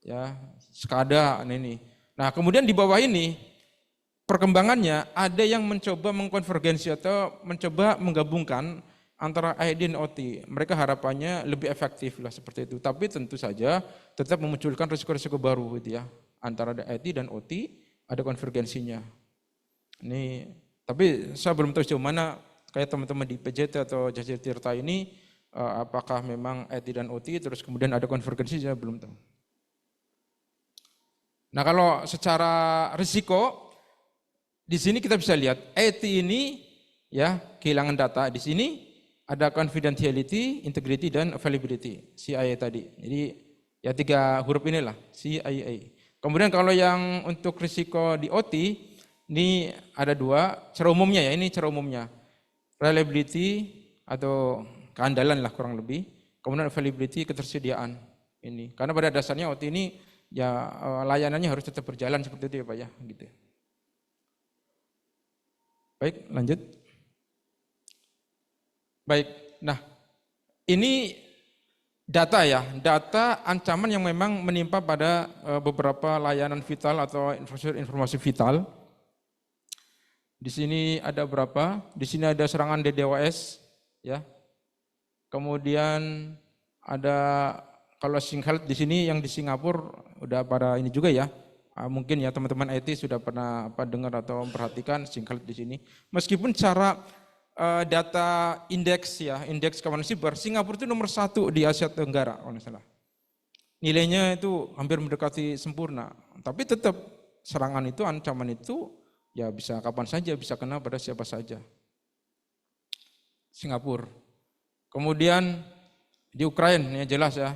S2: ya SCADA ini. Nah kemudian di bawah ini perkembangannya ada yang mencoba mengkonvergensi atau mencoba menggabungkan antara IT dan OT. Mereka harapannya lebih efektif lah seperti itu. Tapi tentu saja tetap memunculkan risiko-risiko baru gitu ya. Antara IT dan OT ada konvergensinya. Ini tapi saya belum tahu sejauh mana kayak teman-teman di PJT atau Jasa Tirta ini apakah memang IT dan OT terus kemudian ada konvergensi, saya belum tahu. Nah kalau secara risiko di sini kita bisa lihat IT ini ya kehilangan data, di sini ada confidentiality, integrity dan availability CIA tadi. Jadi ya 3 huruf inilah CIA. Kemudian kalau yang untuk risiko di OT ini ada 2 cara umumnya ya, ini cara umumnya. Reliability atau keandalan lah kurang lebih, kemudian availability ketersediaan ini. Karena pada dasarnya OT ini ya layanannya harus tetap berjalan seperti itu ya Pak ya, gitu. Baik, lanjut. Baik, nah ini data ya, data ancaman yang memang menimpa pada beberapa layanan vital atau informasi vital. Di sini ada berapa? Di sini ada serangan DDoS, ya. Kemudian ada kalau SyncHealth di sini yang di Singapura udah pada ini juga ya. Mungkin ya teman-teman IT sudah pernah dengar atau memperhatikan SyncHealth di sini. Meskipun cara data indeks ya, indeks keamanan siber, Singapura itu nomor 1 di Asia Tenggara kalau tidak salah. Nilainya itu hampir mendekati sempurna. Tapi tetap serangan itu, ancaman itu ya bisa kapan saja, bisa kena pada siapa saja. Singapura. Kemudian di Ukraina, ya jelas ya.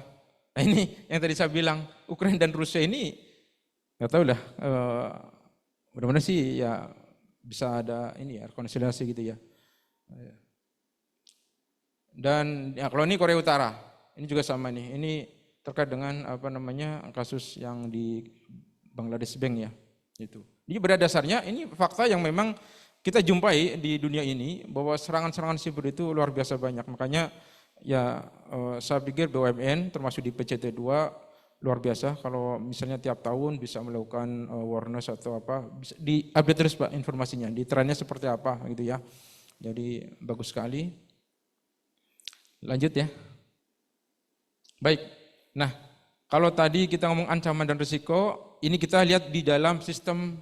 S2: Nah ini yang tadi saya bilang, Ukraina dan Rusia ini, nggak tahu lah, mudah-mudahan sih ya bisa ada ini ya, rekonsiliasi gitu ya. Dan ya kalau ini Korea Utara, ini juga sama nih, ini terkait dengan apa namanya kasus yang di Bangladesh Bank ya, itu. Jadi pada dasarnya ini fakta yang memang kita jumpai di dunia ini bahwa serangan-serangan siber itu luar biasa banyak. Makanya ya saya pikir BUMN termasuk di PCT 2 luar biasa kalau misalnya tiap tahun bisa melakukan awareness atau apa, bisa di-update terus Pak informasinya, di trennya seperti apa gitu ya. Jadi bagus sekali. Lanjut ya. Baik. Nah, kalau tadi kita ngomong ancaman dan risiko, ini kita lihat di dalam sistem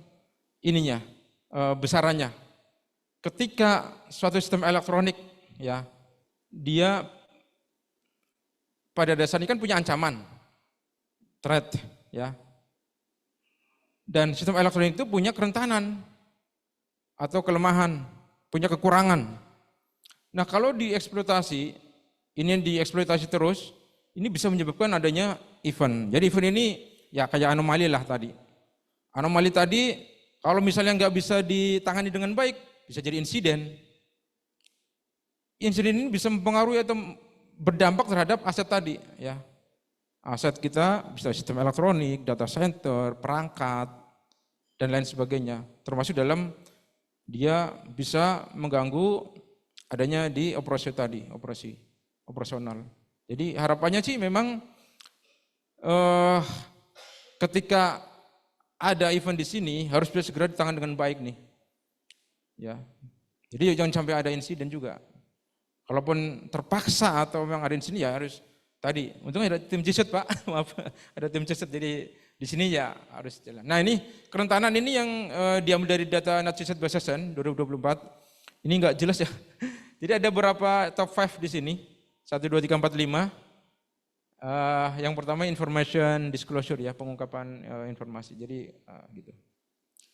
S2: ininya, besarannya. Ketika suatu sistem elektronik ya, dia pada dasarnya kan punya ancaman, threat ya. Dan sistem elektronik itu punya kerentanan atau kelemahan, punya kekurangan. Nah, kalau dieksploitasi, ini dieksploitasi terus, ini bisa menyebabkan adanya event. Jadi event ini ya kayak anomali lah tadi. Anomali tadi kalau misalnya nggak bisa ditangani dengan baik, bisa jadi insiden. Insiden ini bisa mempengaruhi atau berdampak terhadap aset tadi ya. Aset kita bisa sistem elektronik, data center, perangkat, dan lain sebagainya. Termasuk dalam dia bisa mengganggu adanya di operasi tadi, operasional. Jadi harapannya sih memang ketika ada event di sini harus bisa segera ditangani dengan baik nih. Ya. Jadi jangan sampai ada insiden juga. Kalaupun terpaksa atau memang ada insiden ya harus tadi. Untungnya ada tim CISET Pak, maaf, ada tim CISET jadi di sini ya harus jalan. Nah ini kerentanan ini yang diambil dari data NatCISET Basesan 2024. Ini enggak jelas ya. Jadi ada beberapa top 5 di sini. 1, 2, 3, 4, 5. Yang pertama information disclosure ya, pengungkapan informasi. Jadi gitu.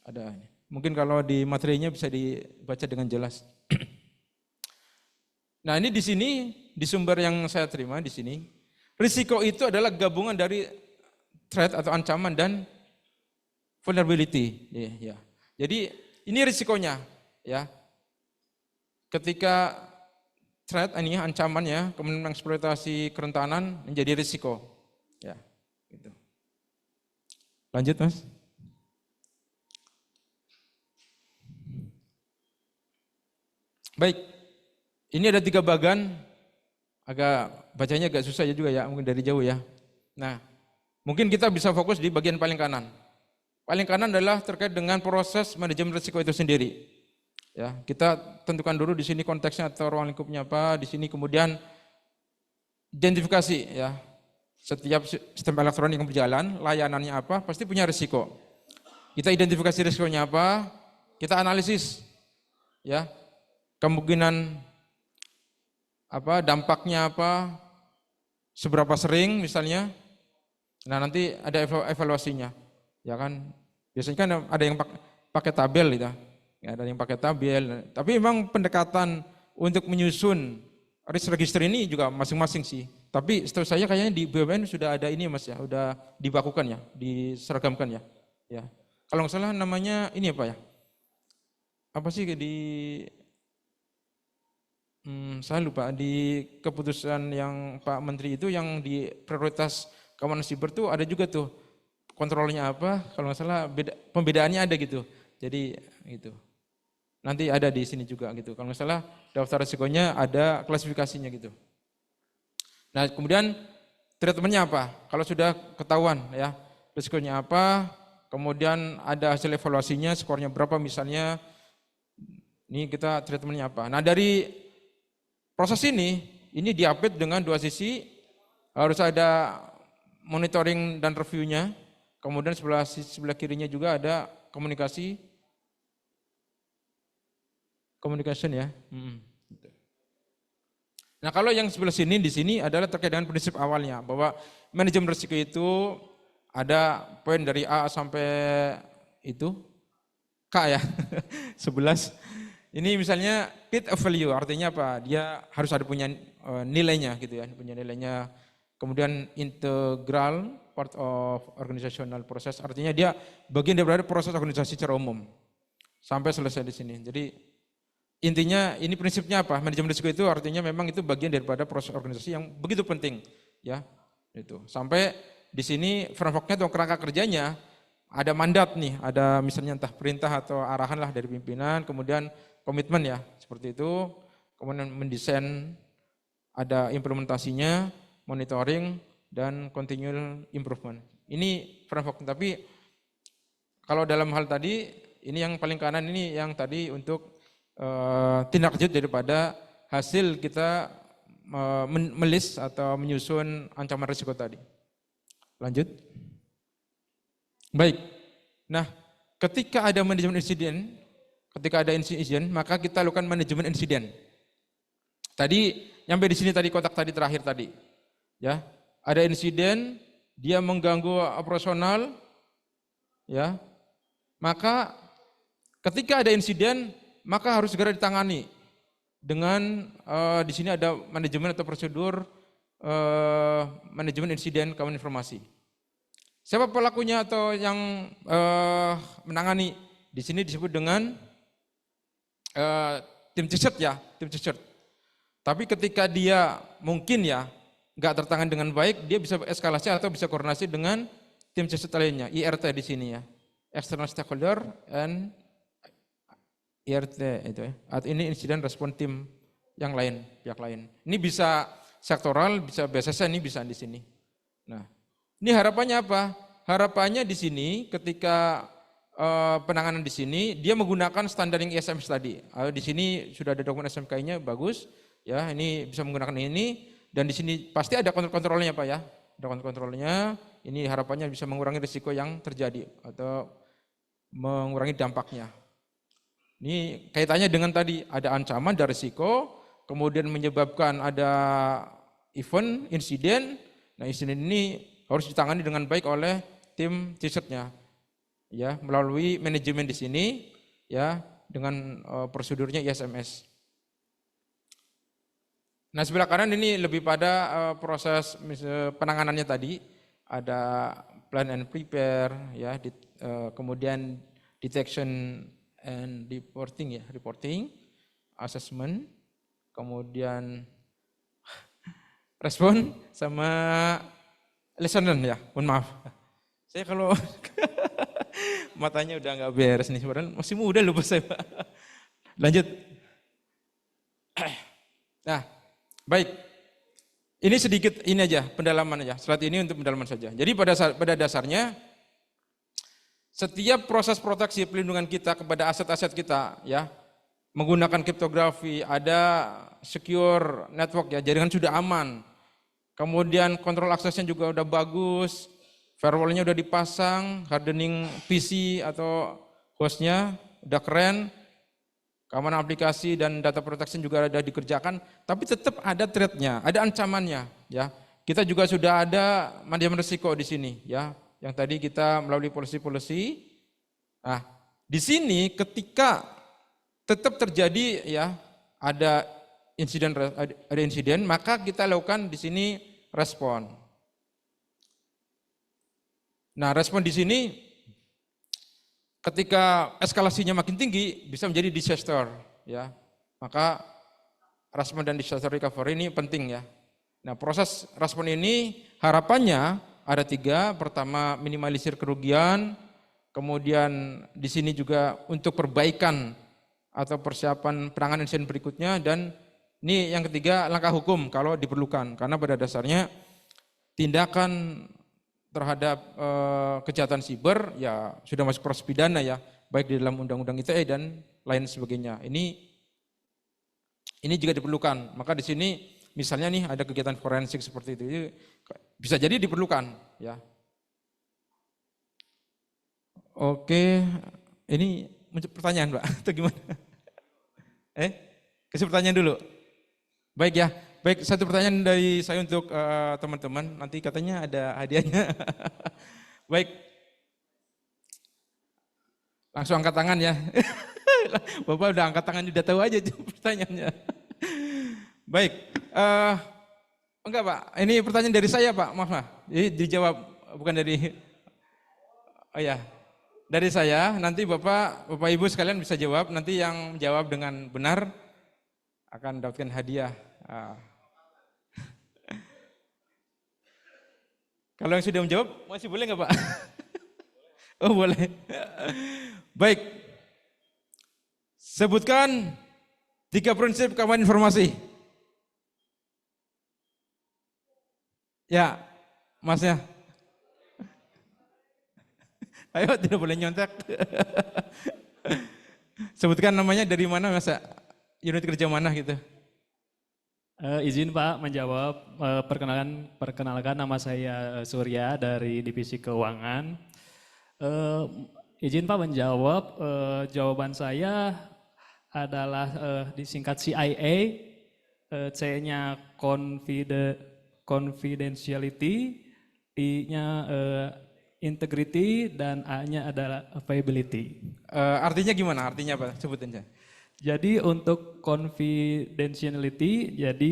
S2: Ada. Mungkin kalau di materinya bisa dibaca dengan jelas. Nah ini di sini, di sumber yang saya terima di sini, risiko itu adalah gabungan dari threat atau ancaman dan vulnerability. Ya. Jadi ini risikonya, ya. Ketika threat ini ancamannya, kemudian eksploitasi kerentanan menjadi risiko. Ya, gitu. Lanjut Mas. Baik. Ini ada 3 bagan, bacanya agak susah ya juga ya, mungkin dari jauh ya. Nah, mungkin kita bisa fokus di bagian paling kanan. Paling kanan adalah terkait dengan proses manajemen risiko itu sendiri. Ya, kita tentukan dulu di sini konteksnya atau ruang lingkupnya apa, di sini kemudian identifikasi ya. Setiap sistem elektronik yang berjalan, layanannya apa, pasti punya risiko. Kita identifikasi risikonya apa, kita analisis ya. Kemungkinan apa, dampaknya apa, seberapa sering misalnya. Nah, nanti ada evaluasinya. Ya kan? Biasanya kan ada yang pakai tabel gitu. Ya, ada yang pakai tabel. Tapi memang pendekatan untuk menyusun risk register ini juga masing-masing sih. Tapi setahu saya kayaknya di BUMN sudah ada ini Mas ya, sudah dibakukan ya, diseragamkan ya. Ya. Kalau nggak salah namanya ini apa ya? Apa sih saya lupa, di keputusan yang Pak Menteri itu yang di prioritas keamanan siber tuh ada juga tuh kontrolnya apa, kalau nggak salah pembedaannya ada gitu. Jadi gitu. Nanti ada di sini juga gitu. Kalau nggak salah daftar risikonya ada klasifikasinya gitu. Nah kemudian treatmentnya apa? Kalau sudah ketahuan ya risikonya apa, kemudian ada hasil evaluasinya, skornya berapa misalnya, ini kita treatmentnya apa. Nah dari proses ini diupdate dengan 2 sisi, harus ada monitoring dan reviewnya, kemudian sebelah kirinya juga ada communication ya. Nah kalau yang sebelah sini di sini adalah terkait dengan prinsip awalnya, bahwa manajemen risiko itu ada poin dari A sampai itu K ya, 11. Ini misalnya create a value, artinya apa? Dia harus ada punya nilainya gitu ya, punya nilainya. Kemudian integral part of organizational process, artinya dia bagian dari proses organisasi secara umum. Sampai selesai di sini. Jadi intinya ini prinsipnya apa? Manajemen risiko itu artinya memang itu bagian daripada proses organisasi yang begitu penting, ya. Itu. Sampai di sini frameworknya atau kerangka kerjanya ada mandat nih, ada misalnya entah perintah atau arahan lah dari pimpinan, kemudian komitmen ya, seperti itu, kemudian mendesain, ada implementasinya, monitoring, dan continual improvement. Ini framework, tapi kalau dalam hal tadi, ini yang paling kanan ini yang tadi untuk tindak lanjut daripada hasil kita melis atau menyusun ancaman risiko tadi. Lanjut. Baik, nah ketika ada manajemen insiden, ketika ada insiden, maka kita lakukan manajemen insiden. Tadi nyampe di sini tadi kotak tadi terakhir tadi. Ya, ada insiden, dia mengganggu operasional, ya. Maka ketika ada insiden, maka harus segera ditangani dengan di sini ada manajemen atau prosedur manajemen insiden keamanan informasi. Siapa pelakunya atau yang menangani? Di sini disebut dengan tim CSIRT ya, tim CSIRT. Tapi ketika dia mungkin ya nggak tertangani dengan baik, dia bisa eskalasi atau bisa koordinasi dengan tim CSIRT lainnya, IRT di sini ya, external stakeholder and IRT itu ya. Ini insiden respon tim yang lain, pihak lain. Ini bisa sektoral, bisa BSS, ini bisa di sini. Nah, ini harapannya apa? Harapannya di sini ketika penanganan di sini dia menggunakan standar yang ISMS tadi. Di sini sudah ada dokumen SMK-nya bagus. Ya, ini bisa menggunakan ini dan di sini pasti ada kontrol-kontrolnya Pak ya. Ada kontrol-kontrolnya. Ini harapannya bisa mengurangi risiko yang terjadi atau mengurangi dampaknya. Ini kaitannya dengan tadi ada ancaman, ada risiko, kemudian menyebabkan ada event, insiden. Nah, insiden ini harus ditangani dengan baik oleh tim CSIRT-nya. Ya, melalui manajemen di sini ya dengan prosedurnya ISMS. Nah, sebelah kanan ini lebih pada proses penanganannya tadi, ada plan and prepare ya, kemudian detection and reporting ya, reporting, assessment, kemudian respon sama lesson learn ya. Mohon maaf. Saya kalau matanya udah nggak beres nih, sebenarnya masih muda lupa saya. Lanjut. Nah, baik. Ini sedikit ini aja pendalaman aja. Slide ini untuk pendalaman saja. Jadi pada dasarnya setiap proses proteksi pelindungan kita kepada aset-aset kita ya menggunakan kriptografi, ada secure network ya, jaringan sudah aman. Kemudian kontrol aksesnya juga udah bagus, firewall-nya udah dipasang, hardening PC atau hostnya udah keren, keamanan aplikasi dan data protection juga ada dikerjakan, tapi tetap ada threat-nya, ada ancamannya ya. Kita juga sudah ada manajemen risiko di sini ya, yang tadi kita melalui polisi-polisi. Nah, di sini ketika tetap terjadi ya ada insiden, maka kita lakukan di sini respon. Nah, respon di sini ketika eskalasinya makin tinggi bisa menjadi disaster ya. Maka respon dan disaster recovery ini penting ya. Nah, proses respon ini harapannya ada 3. Pertama, minimalisir kerugian. Kemudian di sini juga untuk perbaikan atau persiapan penanganan insiden berikutnya, dan ini yang ketiga langkah hukum kalau diperlukan, karena pada dasarnya tindakan terhadap kejahatan siber ya sudah masuk proses pidana ya, baik di dalam undang-undang ITE dan lain sebagainya. Ini juga diperlukan. Maka di sini misalnya nih ada kegiatan forensik seperti itu bisa jadi diperlukan ya. Oke, ini pertanyaan Pak atau gimana? Kasih pertanyaan dulu. Baik ya, baik, satu pertanyaan dari saya untuk teman-teman, nanti katanya ada hadiahnya. Baik, langsung angkat tangan ya. Bapak udah angkat tangan, udah tahu aja pertanyaannya. Baik, enggak Pak, ini pertanyaan dari saya Pak, maaf Pak. Jadi dijawab, bukan dari, oh ya, dari saya. Nanti Bapak Ibu sekalian bisa jawab, nanti yang jawab dengan benar akan mendapatkan hadiah. Kalau yang sudah menjawab, masih boleh nggak Pak? Oh boleh. Baik, sebutkan 3 prinsip keamanan informasi. Ya, Masnya. Ayo, tidak boleh nyontek. Sebutkan namanya, dari mana Mas? Unit kerja mana gitu?
S4: Izin Pak menjawab, perkenalkan nama saya Surya dari Divisi Keuangan. izin Pak menjawab. Jawaban saya adalah disingkat CIA, C-nya confidentiality, I-nya integrity, dan A-nya adalah availability.
S2: Artinya gimana? Artinya apa? Sebutin aja.
S4: Jadi untuk confidentiality, jadi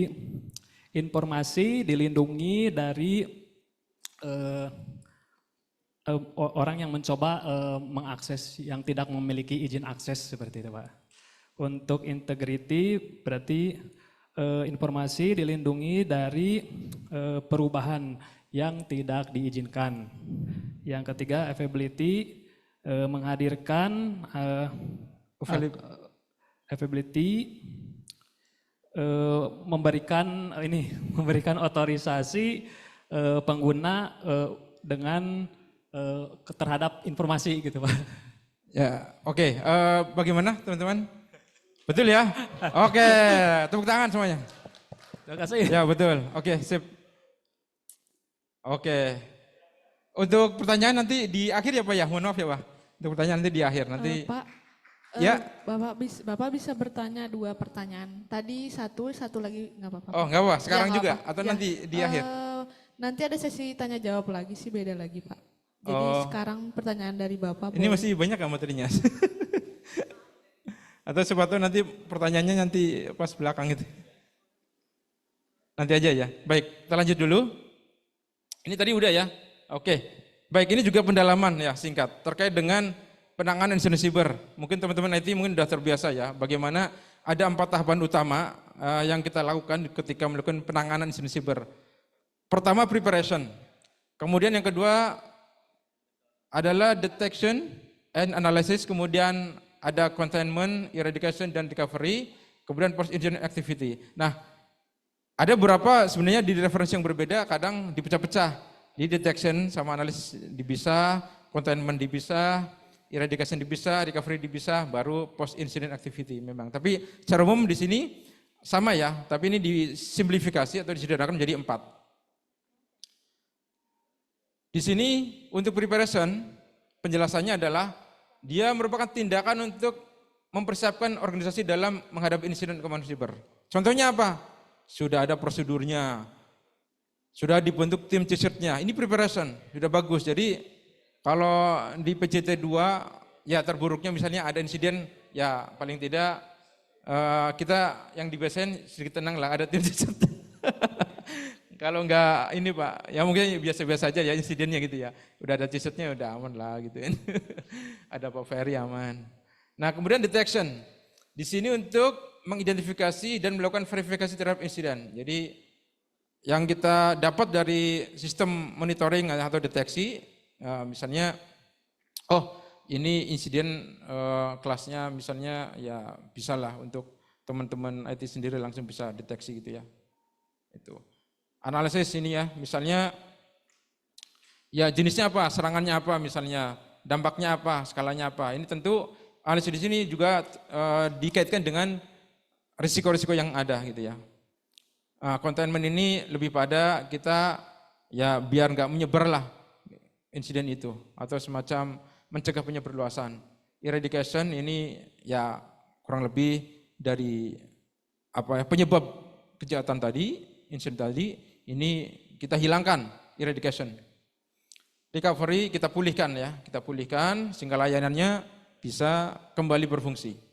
S4: informasi dilindungi dari orang yang mencoba mengakses yang tidak memiliki izin akses seperti itu Pak. Untuk integrity berarti informasi dilindungi dari perubahan yang tidak diizinkan. Yang ketiga availability, menghadirkan availability, memberikan otorisasi pengguna dengan terhadap informasi gitu Pak.
S2: Ya, oke. Bagaimana teman-teman? Betul ya? Oke, tepuk tangan semuanya.
S4: Terima kasih.
S2: Ya betul. Oke, sip. Oke. Untuk pertanyaan nanti di akhir ya Pak ya. Mohon maaf ya Pak. Untuk pertanyaan nanti di akhir nanti.
S1: Pak,
S2: Ya.
S1: Bapak bisa bertanya 2 pertanyaan. Tadi satu lagi nggak apa-apa.
S2: Oh nggak apa. Sekarang
S1: Ya, nggak
S2: juga
S1: apa.
S2: atau
S1: Ya.
S2: nanti di akhir?
S1: Nanti ada sesi tanya jawab lagi sih, beda lagi Pak. Jadi
S2: Oh.
S1: sekarang pertanyaan dari Bapak.
S2: Ini
S1: boleh.
S2: masih banyak nggak materinya? Atau sepatu nanti pertanyaannya nanti pas belakang itu. Nanti aja ya. Baik, kita lanjut dulu. Ini tadi udah ya. Oke. Baik, ini juga pendalaman ya singkat terkait dengan penanganan insiden siber. Mungkin teman-teman IT mungkin sudah terbiasa ya. Bagaimana ada 4 tahapan utama yang kita lakukan ketika melakukan penanganan insiden siber. Pertama preparation. Kemudian yang kedua adalah detection and analysis. Kemudian ada containment, eradication, dan recovery. Kemudian post incident activity. Nah, ada beberapa sebenarnya di referensi yang berbeda, kadang dipecah-pecah. Di detection sama analysis dipisah, containment dipisah, eradication dipisah, recovery dipisah, baru post incident activity memang. Tapi secara umum di sini sama ya, tapi ini disimplifikasi atau disederhanakan menjadi 4. Di sini untuk preparation, penjelasannya adalah dia merupakan tindakan untuk mempersiapkan organisasi dalam menghadapi insiden keamanan siber. Contohnya apa? Sudah ada prosedurnya, sudah dibentuk tim C-suite-nya. Ini preparation, sudah bagus. Jadi kalau di PJT 2 ya terburuknya misalnya ada insiden, ya paling tidak kita yang di BSN sedikit tenang lah, ada tim C-suite. Kalau enggak ini Pak, ya mungkin biasa-biasa aja ya insidennya gitu ya. Udah ada C-suite-nya udah aman lah gitu kan. Ada Pak Ferry aman. Nah kemudian detection. Di sini untuk mengidentifikasi dan melakukan verifikasi terhadap insiden. Jadi yang kita dapat dari sistem monitoring atau deteksi, misalnya, oh ini insiden kelasnya misalnya ya bisalah untuk teman-teman IT sendiri langsung bisa deteksi gitu ya. Itu. Analisis ini ya, misalnya ya jenisnya apa, serangannya apa misalnya, dampaknya apa, skalanya apa. Ini tentu analisis di sini juga dikaitkan dengan risiko-risiko yang ada gitu ya. Containment ini lebih pada kita ya biar nggak menyebar lah insiden itu atau semacam mencegah penyebarluasan. Eradication ini ya kurang lebih dari apa ya, penyebab kejahatan tadi, insiden tadi ini kita hilangkan, eradication. Recovery kita pulihkan ya, kita pulihkan sehingga layanannya bisa kembali berfungsi.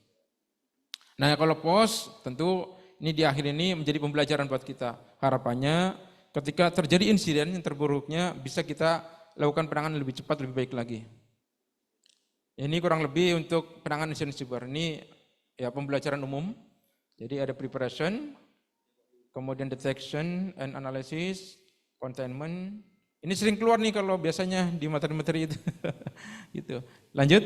S2: Nah kalau pos tentu ini di akhir ini menjadi pembelajaran buat kita. Harapannya ketika terjadi insiden yang terburuknya bisa kita lakukan penanganan lebih cepat, lebih baik lagi. Ini kurang lebih untuk penanganan insiden siber. Ini ya pembelajaran umum. Jadi ada preparation, kemudian detection and analysis, containment. Ini sering keluar nih kalau biasanya di materi-materi itu. Gitu. Lanjut.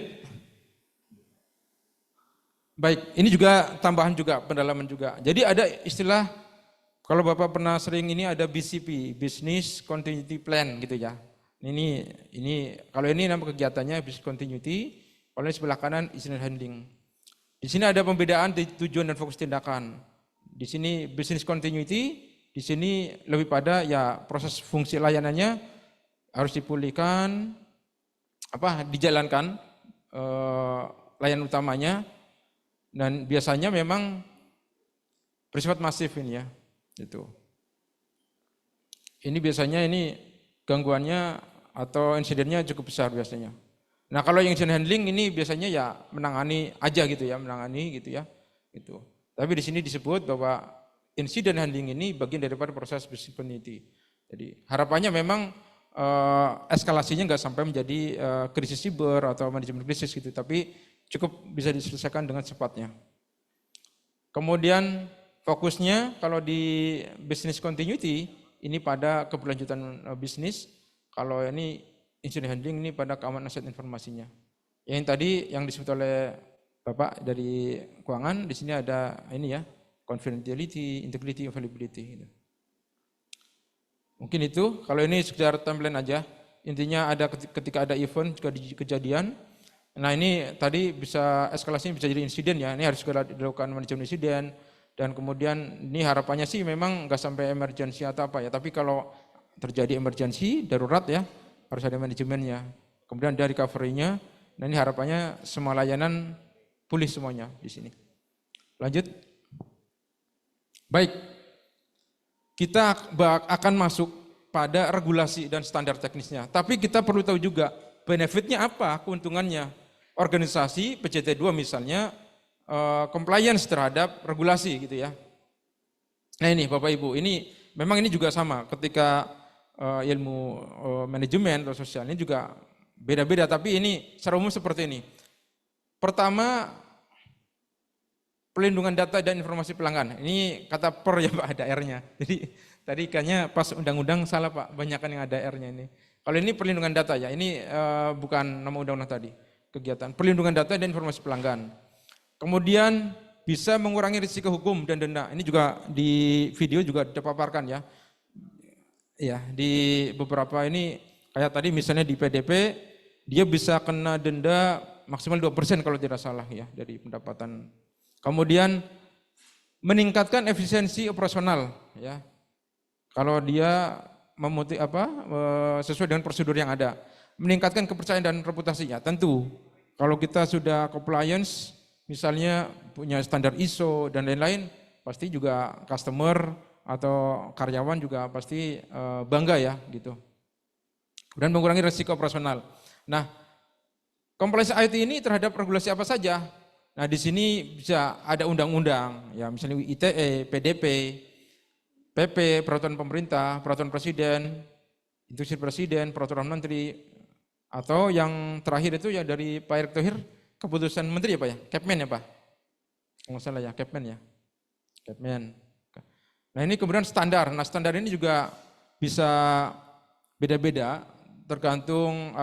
S2: Baik, ini juga tambahan juga, pendalaman juga. Jadi ada istilah, kalau Bapak pernah sering ini ada BCP, Business Continuity Plan gitu ya. Ini kalau ini nama kegiatannya Business Continuity, kalau di sebelah kanan incident handling. Di sini ada pembedaan tujuan dan fokus tindakan. Di sini business continuity, di sini lebih pada ya proses fungsi layanannya harus dipulihkan, dijalankan layanan utamanya, dan biasanya memang bersifat masif ini ya. Itu. Ini biasanya ini gangguannya atau insidennya cukup besar biasanya. Nah kalau yang incident handling ini biasanya ya menangani aja gitu ya, menangani gitu ya. Gitu. Tapi di sini disebut bahwa incident handling ini bagian daripada proses business continuity. Jadi harapannya memang eskalasinya nggak sampai menjadi krisis siber atau manajemen krisis gitu, tapi cukup bisa diselesaikan dengan cepatnya. Kemudian fokusnya kalau di business continuity ini pada keberlanjutan bisnis, kalau ini incident handling ini pada keamanan aset informasinya. Yang tadi yang disebut oleh Bapak dari keuangan, di sini ada ini ya, confidentiality, integrity, availability. Gitu. Mungkin itu, kalau ini sekedar timeline aja, intinya ada ketika ada event, juga kejadian, nah ini tadi bisa eskalasinya bisa jadi insiden ya, ini harus segera dilakukan manajemen insiden, dan kemudian ini harapannya sih memang nggak sampai emergency atau apa ya, tapi kalau terjadi emergency, darurat ya, harus ada manajemennya. Kemudian dari recovery-nya, nah ini harapannya semua layanan pulih semuanya di sini. Lanjut. Baik. Kita akan masuk pada regulasi dan standar teknisnya. Tapi kita perlu tahu juga benefitnya apa, keuntungannya. Organisasi PJT2 misalnya compliance terhadap regulasi gitu ya. Nah ini Bapak Ibu, ini memang ini juga sama ketika ilmu manajemen atau sosial ini juga beda-beda, tapi ini secara umum seperti ini. Pertama, pelindungan data dan informasi pelanggan. Ini kata per ya Pak, ada R-nya. Jadi tadi kayaknya pas undang-undang salah Pak, banyakan yang ada R-nya ini. Kalau ini perlindungan data ya, ini bukan nama undang-undang tadi. Kegiatan perlindungan data dan informasi pelanggan. Kemudian bisa mengurangi risiko hukum dan denda. Ini juga di video juga dipaparkan ya. Ya, di beberapa ini kayak tadi misalnya di PDP dia bisa kena denda maksimal 2% kalau tidak salah ya dari pendapatan. Kemudian meningkatkan efisiensi operasional ya. Kalau dia sesuai dengan prosedur yang ada. Meningkatkan kepercayaan dan reputasinya. Tentu kalau kita sudah compliance misalnya punya standar ISO dan lain-lain, pasti juga customer atau karyawan juga pasti bangga ya gitu. Dan mengurangi risiko operasional. Nah, compliance IT ini terhadap regulasi apa saja? Nah, di sini bisa ada undang-undang, ya misalnya ITE, PDP, PP, peraturan pemerintah, peraturan presiden, instruksi presiden, peraturan menteri, atau yang terakhir itu ya dari Pak Erick Thohir, keputusan menteri ya Pak ya, Kepmen ya Pak? Nggak salah ya, Kepmen ya, Kepmen. Nah ini kemudian standar, nah standar ini juga bisa beda-beda, tergantung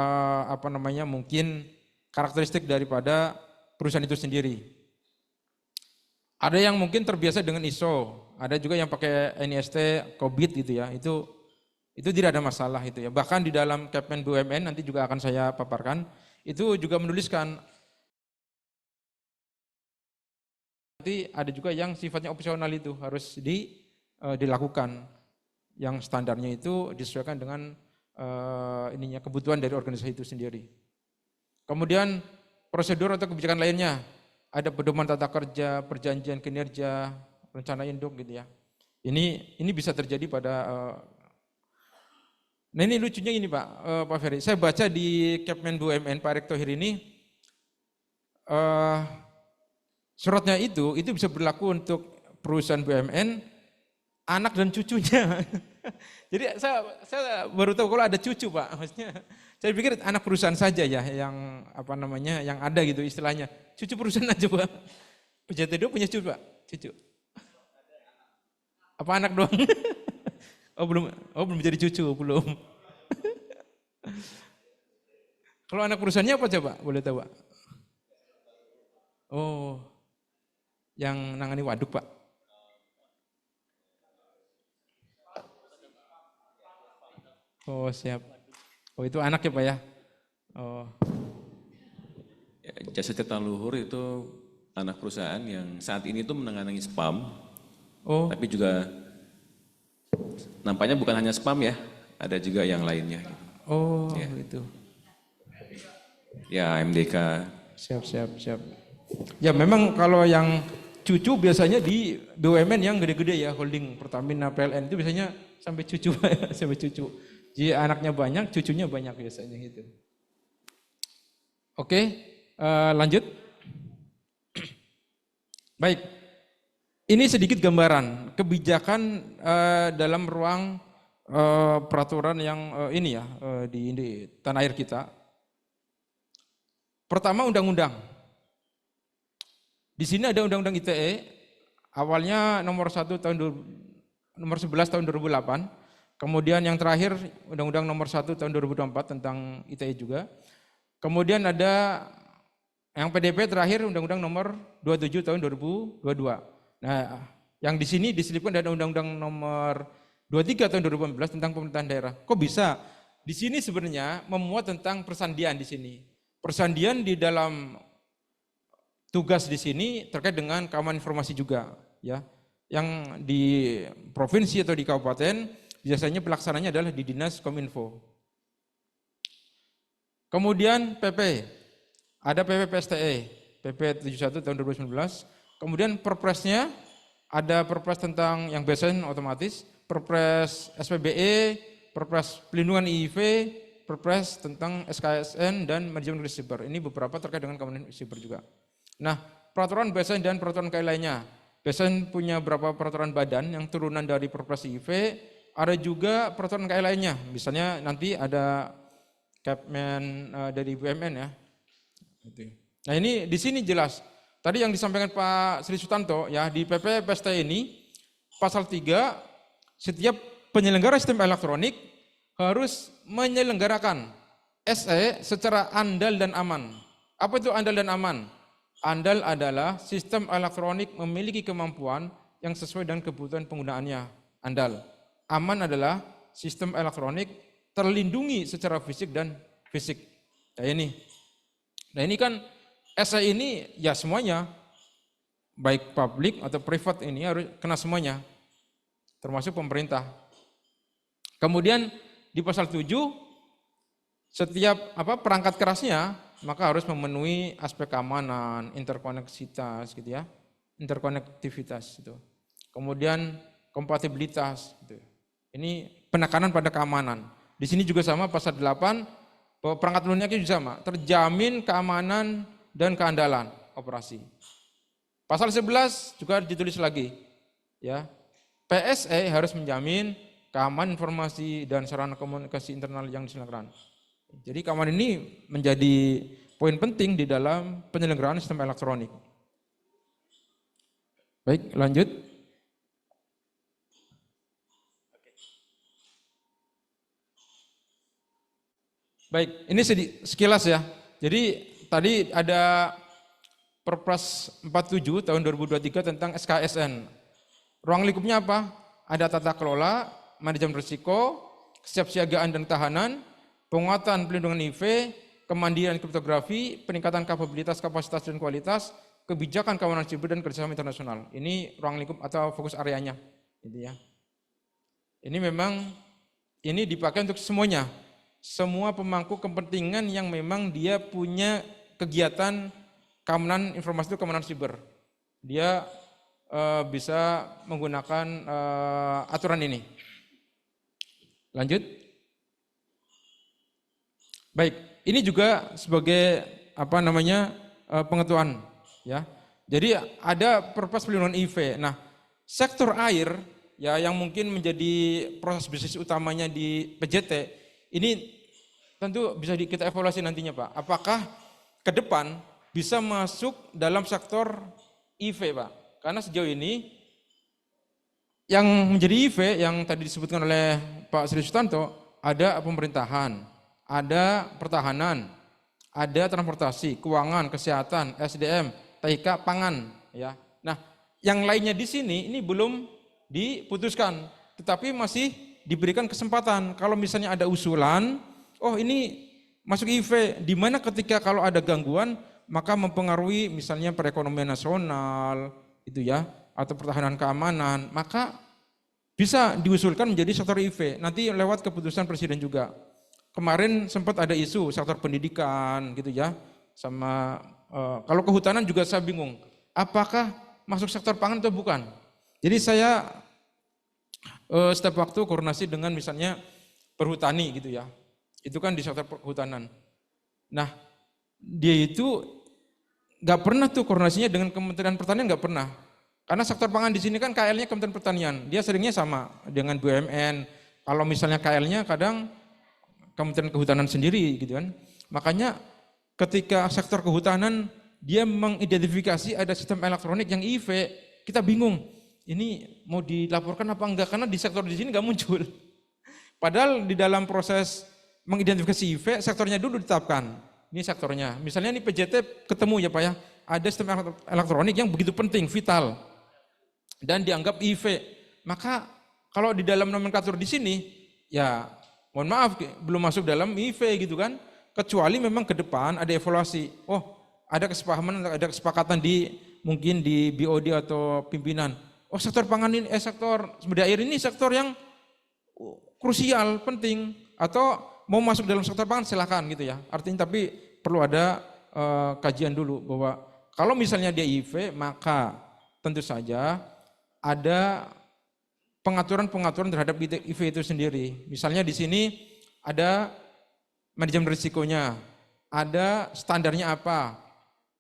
S2: mungkin karakteristik daripada perusahaan itu sendiri. Ada yang mungkin terbiasa dengan ISO, ada juga yang pakai NIST, COBIT gitu ya, itu tidak ada masalah itu ya. Bahkan di dalam Kepmen BUMN nanti juga akan saya paparkan, itu juga menuliskan nanti ada juga yang sifatnya opsional itu harus dilakukan, yang standarnya itu disesuaikan dengan kebutuhan dari organisasi itu sendiri. Kemudian prosedur atau kebijakan lainnya, ada pedoman tata kerja, perjanjian kinerja, rencana induk gitu ya. Ini bisa terjadi pada nah ini lucunya ini Pak Ferry, saya baca di Kepmen BUMN Pak Erick Thohir ini suratnya itu bisa berlaku untuk perusahaan BUMN, anak dan cucunya. Jadi saya baru tahu kalau ada cucu Pak, maksudnya saya pikir anak perusahaan saja ya yang yang ada gitu istilahnya. Cucu perusahaan aja Pak. PJT2 punya cucu Pak, cucu. Apa anak doang? Oh belum jadi cucu, belum. Kalau anak perusahaannya apa coba? Boleh tahu Pak? Oh, yang nangani waduk Pak. Oh siap. Oh itu anak ya Pak ya? Oh.
S5: Jasa Cipta Luhur itu anak perusahaan yang saat ini itu menangani spam.
S2: Oh.
S5: Tapi juga nampaknya bukan hanya spam ya, ada juga yang lainnya.
S2: Oh
S5: ya.
S2: itu.
S5: Ya, MDK.
S2: Siap. Ya memang kalau yang cucu biasanya di BUMN yang gede-gede ya, holding Pertamina, PLN itu biasanya sampai cucu, sampai cucu. Jadi anaknya banyak, cucunya banyak biasanya gitu. Oke, lanjut. Baik, ini sedikit gambaran kebijakan dalam ruang peraturan yang ini ya di tanah air kita. Pertama undang-undang. Di sini ada undang-undang ITE, awalnya nomor 11 tahun 2008, kemudian yang terakhir undang-undang nomor 1 tahun 2024 tentang ITE juga. Kemudian ada yang PDP terakhir undang-undang nomor 27 tahun 2022. Nah, yang di sini diselipkan ada undang-undang nomor 23 tahun 2014 tentang pemerintahan daerah. Kok bisa? Di sini sebenarnya memuat tentang persandian di sini. Persandian di dalam tugas di sini terkait dengan keamanan informasi juga, ya. Yang di provinsi atau di kabupaten biasanya pelaksananya adalah di Dinas Kominfo. Kemudian PP, ada PP PSTE, PP 71 tahun 2019. Kemudian Perpresnya ada Perpres tentang yang BSN otomatis, Perpres SPBE, Perpres pelindungan IIV, Perpres tentang SKSN dan manajemen krisis siber. Ini beberapa terkait dengan keamanan siber juga. Nah, peraturan BSN dan peraturan KAI lainnya. BSN punya beberapa peraturan badan yang turunan dari Perpres IIV, ada juga peraturan KAI lainnya. Misalnya nanti ada Capmen dari BUMN ya. Nah, ini di sini jelas. Tadi yang disampaikan Pak Sri Sutanto ya, di PP PST ini pasal 3 setiap penyelenggara sistem elektronik harus menyelenggarakan SE secara andal dan aman. Apa itu andal dan aman? Andal adalah sistem elektronik memiliki kemampuan yang sesuai dengan kebutuhan penggunaannya. Andal. Aman adalah sistem elektronik terlindungi secara fisik dan fisik. Nah ini kan SE ini ya semuanya, baik publik atau privat ini harus kena semuanya, termasuk pemerintah. Kemudian di pasal 7, setiap perangkat kerasnya maka harus memenuhi aspek keamanan, interkoneksitas gitu ya, interkonektivitas itu. Kemudian kompatibilitas gitu. Ini penekanan pada keamanan. Di sini juga sama pasal 8, bahwa perangkat lunaknya juga sama, terjamin keamanan dan keandalan operasi. Pasal 11 juga ditulis lagi ya. PSE harus menjamin keamanan informasi dan sarana komunikasi internal yang diselenggarakan. Jadi keamanan ini menjadi poin penting di dalam penyelenggaraan sistem elektronik. Baik, lanjut. Baik, ini sekilas ya. Jadi tadi ada Perpres 47 tahun 2023 tentang SKSN. Ruang lingkupnya apa? Ada tata kelola, manajemen risiko, kesiapsiagaan dan tahanan, penguatan pelindungan IV, kemandirian kriptografi, peningkatan kapabilitas, kapasitas dan kualitas, kebijakan keamanan siber dan kerjasama internasional. Ini ruang lingkup atau fokus areanya, gitu ya. Ini memang ini dipakai untuk semuanya, semua pemangku kepentingan yang memang dia punya kegiatan keamanan informasi itu keamanan siber. Dia bisa menggunakan aturan ini. Lanjut. Baik, ini juga sebagai pengetahuan ya. Jadi ada Perpres pelindungan IV. Nah, sektor air ya yang mungkin menjadi proses bisnis utamanya di PJT ini tentu bisa kita evaluasi nantinya Pak. Apakah ke depan bisa masuk dalam sektor IV Pak? Karena sejauh ini yang menjadi IV yang tadi disebutkan oleh Pak Sri Sutanto, ada pemerintahan, ada pertahanan, ada transportasi, keuangan, kesehatan, SDM, TIK, pangan, ya. Nah, yang lainnya di sini ini belum diputuskan, tetapi masih diberikan kesempatan. Kalau misalnya ada usulan, oh ini masuk IV, di mana ketika kalau ada gangguan maka mempengaruhi misalnya perekonomian nasional, itu ya, atau pertahanan keamanan, maka bisa diusulkan menjadi sektor IV. Nanti lewat keputusan presiden juga. kemarin sempat ada isu sektor pendidikan gitu ya, sama kalau kehutanan juga saya bingung, apakah masuk sektor pangan atau bukan. Jadi saya setiap waktu koordinasi dengan misalnya perhutani gitu ya, itu kan di sektor perhutanan. Nah dia itu nggak pernah tuh koordinasinya dengan Kementerian Pertanian, nggak pernah. Karena sektor pangan di sini kan KL-nya Kementerian Pertanian, dia seringnya sama dengan BUMN. Kalau misalnya KL-nya kadang Kementerian Kehutanan sendiri gitu kan. Makanya ketika sektor kehutanan dia mengidentifikasi ada sistem elektronik yang IV, kita bingung. Ini mau dilaporkan apa enggak, karena di sektor di sini nggak muncul. Padahal di dalam proses mengidentifikasi IV, sektornya dulu ditetapkan. Ini sektornya. Misalnya ini PJT ketemu ya Pak ya, ada sistem elektronik yang begitu penting, vital. Dan dianggap IV. Maka kalau di dalam nomenklatur di sini, ya mohon maaf belum masuk dalam IV gitu kan. Kecuali memang ke depan ada evaluasi. Oh ada kesepahaman, ada kesepakatan di mungkin di BOD atau pimpinan. Oh sektor pangan ini, sektor sumber daya air ini sektor yang krusial, penting. Atau mau masuk dalam sektor pangan silakan gitu ya. Artinya tapi perlu ada kajian dulu bahwa kalau misalnya dia IV maka tentu saja ada pengaturan-pengaturan terhadap IV itu sendiri. Misalnya di sini ada manajemen risikonya, ada standarnya apa,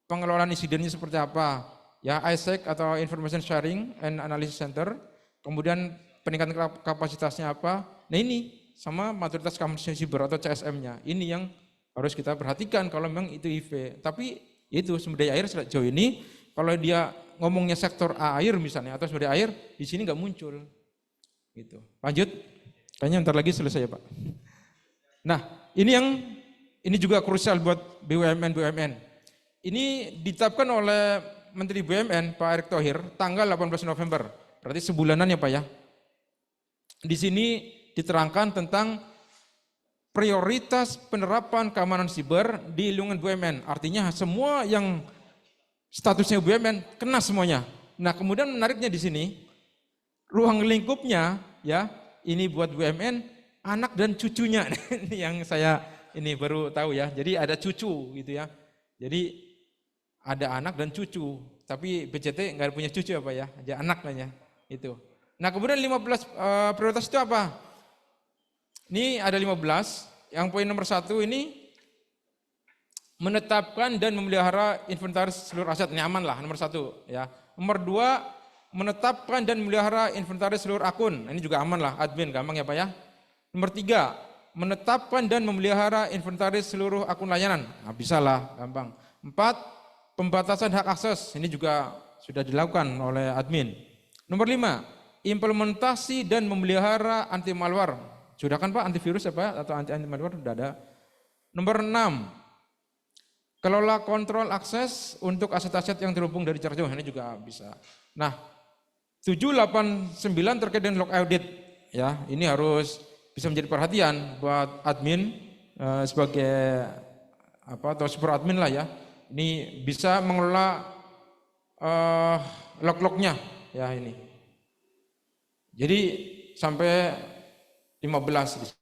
S2: pengelolaan insidennya seperti apa, ya ISAC atau Information Sharing and Analysis Center, kemudian peningkatan kapasitasnya apa. Nah ini sama maturitas keamanan siber atau CSM-nya. Ini yang harus kita perhatikan kalau memang itu IV. Tapi itu sumber daya air sejauh ini kalau dia ngomongnya sektor air misalnya atau sumber daya air di sini nggak muncul. Gitu. Lanjut. Kayaknya ntar lagi selesai ya Pak. Nah, ini juga krusial buat BUMN. Ini ditetapkan oleh Menteri BUMN Pak Erick Thohir tanggal 18 November. Berarti sebulanan ya Pak ya. Di sini diterangkan tentang prioritas penerapan keamanan siber di lingkungan BUMN. Artinya semua yang statusnya BUMN kena semuanya. Nah, kemudian menariknya di sini ruang lingkupnya ya, ini buat BUMN, anak dan cucunya. Ini yang saya ini baru tahu ya. Jadi ada cucu gitu ya. Jadi ada anak dan cucu. Tapi BCT nggak punya cucu apa ya? Aja anak lah ya. Itu. Nah, kemudian 15 prioritas itu apa? Ini ada 15. Yang poin nomor 1 ini menetapkan dan memelihara inventaris seluruh aset. Ini aman lah, nomor 1 ya. Nomor 2, menetapkan dan memelihara inventaris seluruh akun. Ini juga aman lah, admin gampang ya Pak ya. Nomor 3, menetapkan dan memelihara inventaris seluruh akun layanan. Nah, bisa lah, gampang. 4, pembatasan hak akses. Ini juga sudah dilakukan oleh admin. Nomor 5, implementasi dan memelihara anti malware. Sudah kan Pak, antivirus apa atau anti malware sudah ada. Nomor 6, kelola kontrol akses untuk aset-aset yang terhubung dari jarak jauh. Ini juga bisa. Nah, 7, 8, 9 terkait dengan log audit. Ya, ini harus bisa menjadi perhatian buat admin sebagai apa atau super admin lah ya. Ini bisa mengelola log-lognya ya ini. Jadi sampai 15.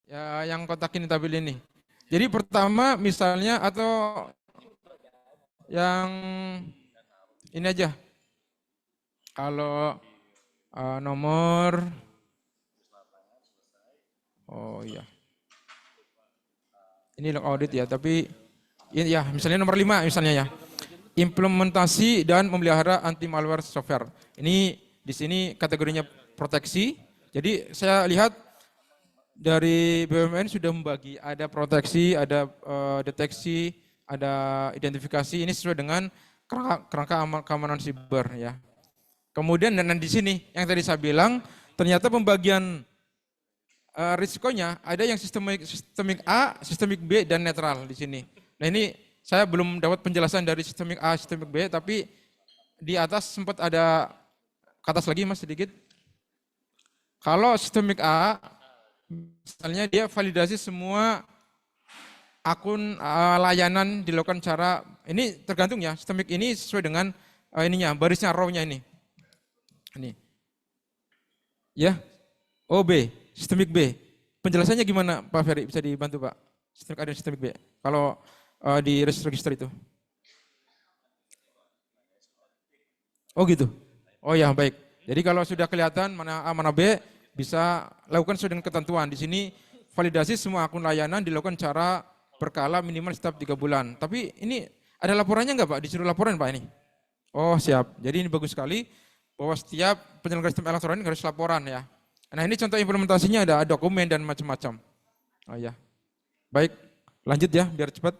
S2: Ya, yang kotak ini tabel ini. Jadi pertama misalnya atau yang ini aja. Kalau nomor, oh iya. Ini log audit ya, tapi ini ya misalnya nomor 5 misalnya ya. Implementasi dan memelihara anti malware software. Ini di sini kategorinya proteksi. Jadi saya lihat dari BUMN sudah membagi, ada proteksi, ada deteksi, ada identifikasi, ini sesuai dengan kerangka keamanan siber ya. Kemudian dan di sini yang tadi saya bilang, ternyata pembagian risikonya ada yang sistemik A, sistemik B dan netral di sini. Nah ini saya belum dapat penjelasan dari sistemik A, sistemik B, tapi di atas sempat ada, ke atas lagi Mas sedikit. Kalau sistemik A, misalnya dia validasi semua akun layanan dilakukan cara ini tergantung ya, sistemik ini sesuai dengan ininya, barisnya row-nya ini. Ini. Ya. Oh B, sistemik B. Penjelasannya gimana Pak Ferry? Bisa dibantu Pak? Sistemik A dan sistemik B. Kalau di register itu. Oh gitu. Oh ya baik. Jadi kalau sudah kelihatan mana A mana B, bisa lakukan sesuai dengan ketentuan. Di sini validasi semua akun layanan dilakukan cara berkala minimal setiap 3 bulan. Tapi ini ada laporannya nggak Pak? Disuruh laporan Pak ini? Oh siap. Jadi ini bagus sekali bahwa setiap penyelenggara sistem elektronik harus laporan ya. Nah ini contoh implementasinya ada dokumen dan macam-macam. Oh ya. Baik, lanjut ya biar cepat.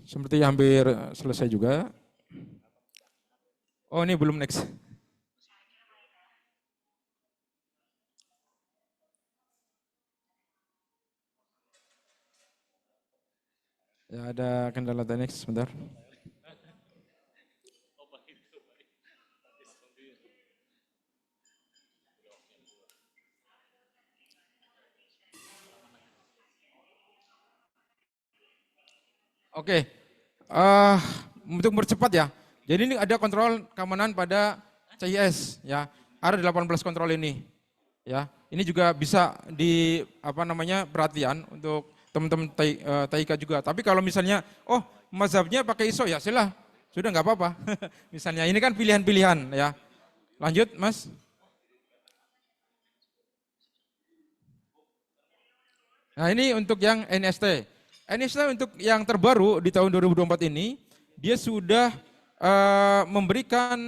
S2: Seperti hampir selesai juga. Oh ini belum next. Ya ada kendala teknik sebentar. Oke, untuk mempercepat ya. Jadi ini ada kontrol keamanan pada CIS ya. Ada 18 kontrol ini. Ya, ini juga bisa di perhatian untuk teman-teman TIK juga. Tapi kalau misalnya, oh mazhabnya pakai ISO ya, silah, sudah nggak apa-apa. Misalnya ini kan pilihan-pilihan ya. Lanjut, Mas. Nah ini untuk yang NST. NST untuk yang terbaru di tahun 2024 ini, dia sudah memberikan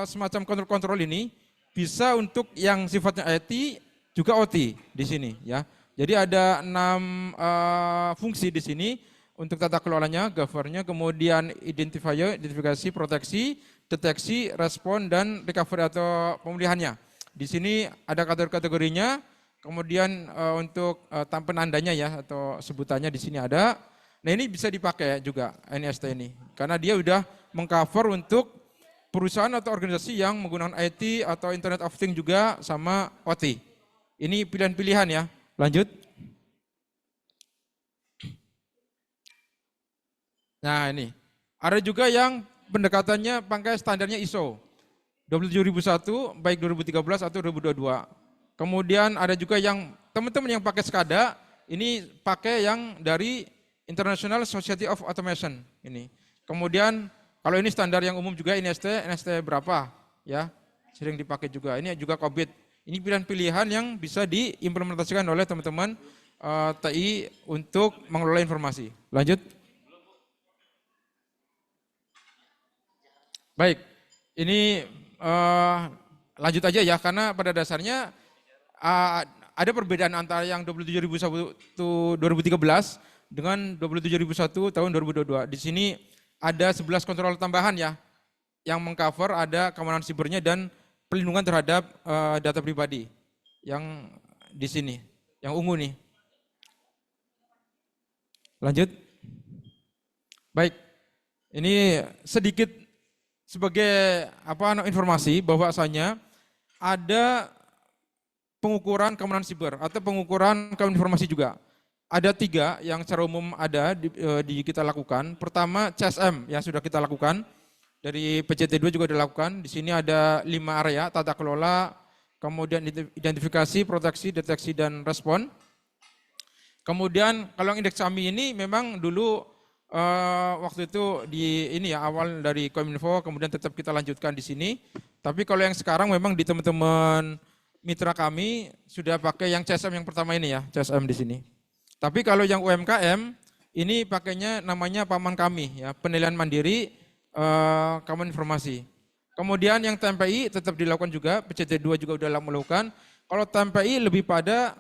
S2: semacam kontrol-kontrol ini bisa untuk yang sifatnya IT juga OT di sini ya. Jadi ada 6 fungsi di sini untuk tata kelolanya, governnya, kemudian identifier, identifikasi, proteksi, deteksi, respon dan recovery atau pemulihannya. Di sini ada kategori-kategorinya. Kemudian untuk penandanya ya atau sebutannya di sini ada. Nah ini bisa dipakai juga NST ini karena dia udah mengcover untuk perusahaan atau organisasi yang menggunakan IT atau Internet of Things juga sama OT. Ini pilihan-pilihan ya. Lanjut. Nah ini ada juga yang pendekatannya pakai standarnya ISO 27001 baik 2013 atau 2022. Kemudian ada juga yang teman-teman yang pakai SCADA, ini pakai yang dari International Society of Automation ini. Kemudian kalau ini standar yang umum juga NST berapa ya, sering dipakai juga. Ini juga COVID. Ini pilihan-pilihan yang bisa diimplementasikan oleh teman-teman TI untuk mengelola informasi. Lanjut. Baik, ini lanjut aja ya karena pada dasarnya ada perbedaan antara yang 27001 2013 dengan 27001 tahun 2022. Di sini ada 11 kontrol tambahan ya yang mengcover ada keamanan sibernya dan pelindungan terhadap data pribadi yang di sini, yang ungu nih. Lanjut. Baik. Ini sedikit sebagai informasi bahwasanya ada pengukuran keamanan siber atau pengukuran keamanan informasi juga. Ada 3 yang secara umum ada di kita lakukan. Pertama CSM yang sudah kita lakukan, dari PCT2 juga dilakukan. Di sini ada 5 area, tata kelola, kemudian identifikasi, proteksi, deteksi, dan respon. Kemudian kalau indeks kami ini memang dulu waktu itu awal dari Kominfo, kemudian tetap kita lanjutkan di sini. Tapi kalau yang sekarang memang di teman-teman mitra kami sudah pakai yang CSM yang pertama ini ya, CSM di sini. Tapi kalau yang UMKM ini pakainya namanya Paman Kami ya, penilaian mandiri keamanan informasi. Kemudian yang TMPI tetap dilakukan juga, PCT2 juga sudah melakukan. Kalau TMPI lebih pada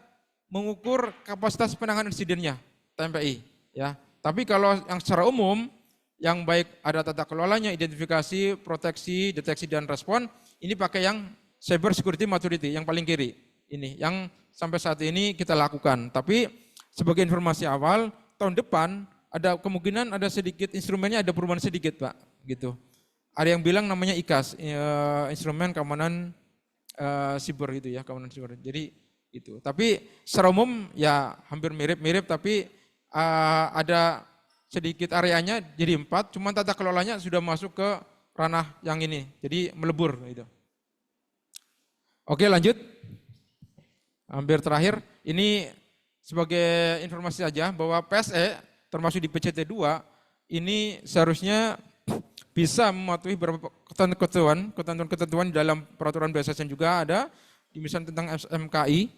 S2: mengukur kapasitas penanganan insidennya, TMPI ya. Tapi kalau yang secara umum yang baik ada tata kelolanya, identifikasi, proteksi, deteksi dan respon, ini pakai yang Cyber Security Maturity yang paling kiri ini yang sampai saat ini kita lakukan. Tapi sebagai informasi awal tahun depan ada kemungkinan ada sedikit instrumennya ada perubahan sedikit Pak gitu. ada yang bilang namanya IKAS, instrumen keamanan siber gitu ya, keamanan siber. Jadi itu. Tapi secara umum ya hampir mirip-mirip, tapi ada sedikit areanya jadi 4, cuman tata kelolanya sudah masuk ke ranah yang ini, jadi melebur gitu. Oke, lanjut. Hampir terakhir, ini sebagai informasi saja bahwa PSE termasuk di PCT 2 ini seharusnya bisa mematuhi beberapa ketentuan dalam peraturan BSSN juga ada, di misalnya tentang SMKI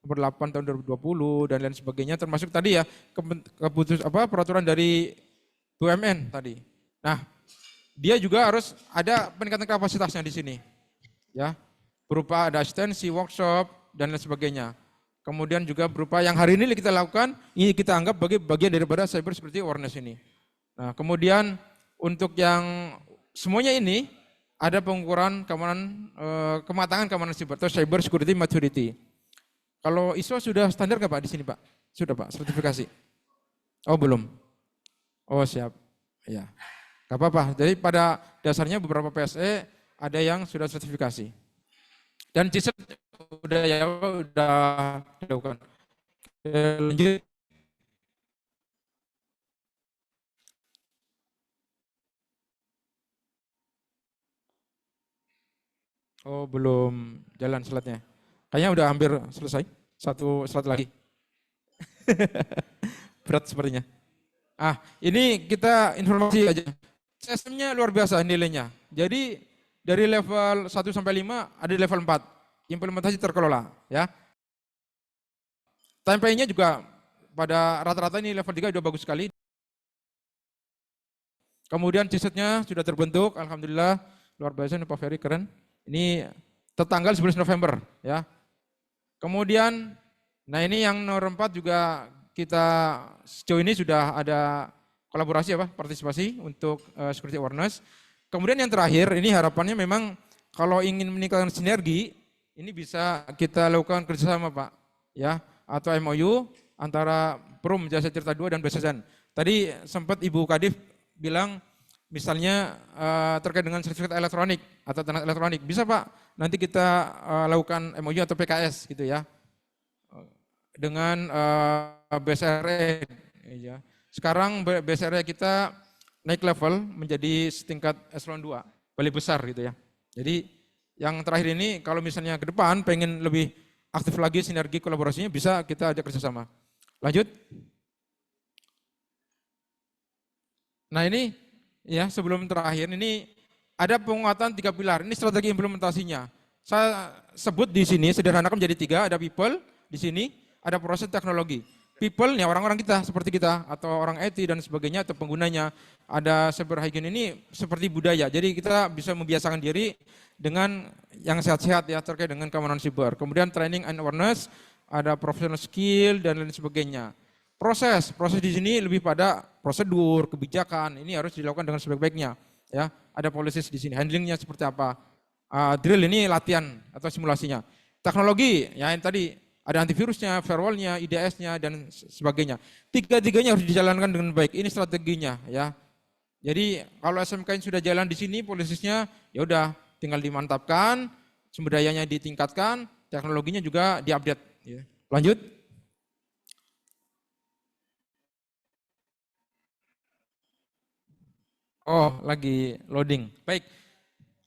S2: nomor 8 tahun 2020 dan lain sebagainya, termasuk tadi ya peraturan dari BUMN tadi. Nah, dia juga harus ada peningkatan kapasitasnya di sini, ya, berupa ada asistensi, workshop dan lain sebagainya. Kemudian juga berupa yang hari ini kita lakukan, ini kita anggap sebagai bagian daripada cyber security awareness ini. Nah, kemudian untuk yang semuanya ini ada pengukuran keamanan, kematangan keamanan siber atau cyber security maturity. Kalau ISO sudah standar nggak Pak di sini Pak? Sudah Pak, sertifikasi? Oh belum? Oh siap, ya. Gak apa-apa, jadi pada dasarnya beberapa PSE ada yang sudah sertifikasi. Dan CISET udah dilakukan. Lanjut. Oh belum jalan slide-nya. Kayaknya udah hampir selesai. Satu slide lagi. Berat sepertinya. Ini kita informasi aja. Sistemnya luar biasa nilainya. Jadi dari level 1 sampai 5 ada di level 4. Implementasi terkelola, ya. Time-nya juga pada rata-rata ini level 3 udah bagus sekali. Kemudian CISET-nya sudah terbentuk, alhamdulillah luar biasa ini Pak Ferry keren. Ini tertanggal 11 November, ya. Kemudian, nah ini yang nomor 4 juga kita sejauh ini sudah ada kolaborasi partisipasi untuk security awareness. Kemudian yang terakhir, ini harapannya memang kalau ingin meningkatkan sinergi, ini bisa kita lakukan kerjasama Pak, ya, atau MOU antara Perum Jasa Tirta 2 dan BSSN. Tadi sempat Ibu Kadif bilang, misalnya terkait dengan sertifikat elektronik atau tanah elektronik, bisa Pak nanti kita lakukan MOU atau PKS gitu ya, dengan BSRE. Ya. Sekarang BSRE kita naik level menjadi setingkat eselon 2, balai besar gitu ya. Jadi yang terakhir ini kalau misalnya ke depan pengen lebih aktif lagi sinergi kolaborasinya bisa kita ajak kerjasama. Lanjut. Nah ini ya sebelum terakhir ini ada penguatan 3 pilar. Ini strategi implementasinya. Saya sebut di sini sederhanakan menjadi 3. Ada people di sini, ada proses teknologi. People nih orang-orang kita seperti kita atau orang IT dan sebagainya atau penggunanya. Ada cyber hygiene ini seperti budaya. Jadi kita bisa membiasakan diri dengan yang sehat-sehat ya terkait dengan keamanan siber. Kemudian training and awareness, ada professional skill dan lain sebagainya. Proses di sini lebih pada prosedur, kebijakan, ini harus dilakukan dengan sebaik-baiknya. Ya, ada policies di sini, handlingnya seperti apa. Drill ini latihan atau simulasinya. Teknologi, ya yang tadi ada antivirusnya, firewallnya, IDS-nya dan sebagainya. Tiga-tiganya harus dijalankan dengan baik. Ini strateginya, ya. Jadi kalau SMK sudah jalan di sini, polisisnya ya udah tinggal dimantapkan, sumber dayanya ditingkatkan, teknologinya juga diupdate. Ya. Lanjut. Oh, lagi loading. Baik.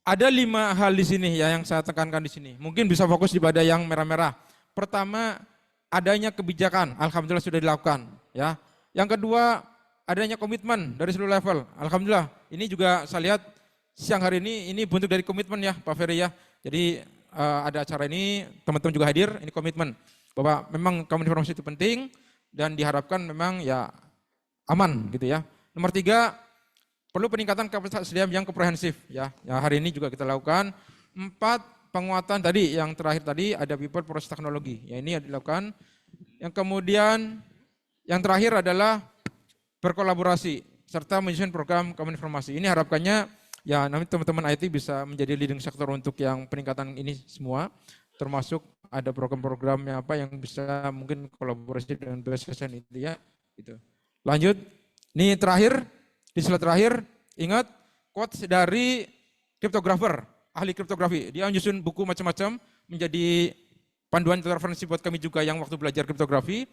S2: Ada 5 hal di sini ya yang saya tekankan di sini. Mungkin bisa fokus di pada yang merah-merah. Pertama, adanya kebijakan. Alhamdulillah sudah dilakukan, ya. Yang kedua, adanya komitmen dari seluruh level. Alhamdulillah. Ini juga saya lihat siang hari ini bentuk dari komitmen ya, Pak Ferry ya. Jadi ada acara ini, teman-teman juga hadir, ini komitmen bahwa memang keamanan informasi itu penting dan diharapkan memang ya aman gitu ya. Nomor 3, perlu peningkatan kapasitas SDM yang komprehensif ya. Ya hari ini juga kita lakukan. 4, penguatan tadi yang terakhir tadi ada people proses teknologi. Ya ini dilakukan. Yang kemudian yang terakhir adalah berkolaborasi serta menyusun program keamanan informasi. Ini harapannya ya nanti teman-teman IT bisa menjadi leading sektor untuk yang peningkatan ini semua. Termasuk ada program-programnya apa yang bisa mungkin kolaborasi dengan BSSN itu ya. Gitu. Lanjut. Ini terakhir. Di slide terakhir, ingat quotes dari kriptografer, ahli kriptografi. Dia menyusun buku macam-macam menjadi panduan atau referensi buat kami juga yang waktu belajar kriptografi.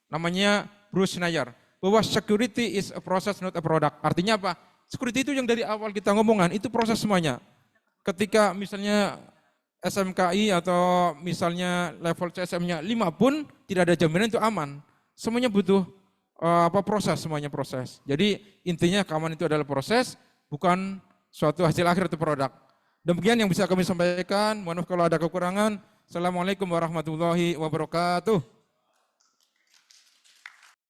S2: Namanya Bruce Schneier. Bahwa security is a process not a product. Artinya apa? Security itu yang dari awal kita ngomongan, itu proses semuanya. Ketika misalnya SMKI atau misalnya level CSM-nya 5 pun tidak ada jaminan itu aman. Semuanya butuh proses, semuanya proses. Jadi intinya keamanan itu adalah proses, bukan suatu hasil akhir atau produk. Demikian yang bisa kami sampaikan. Mohon maaf kalau ada kekurangan. Assalamualaikum warahmatullahi wabarakatuh.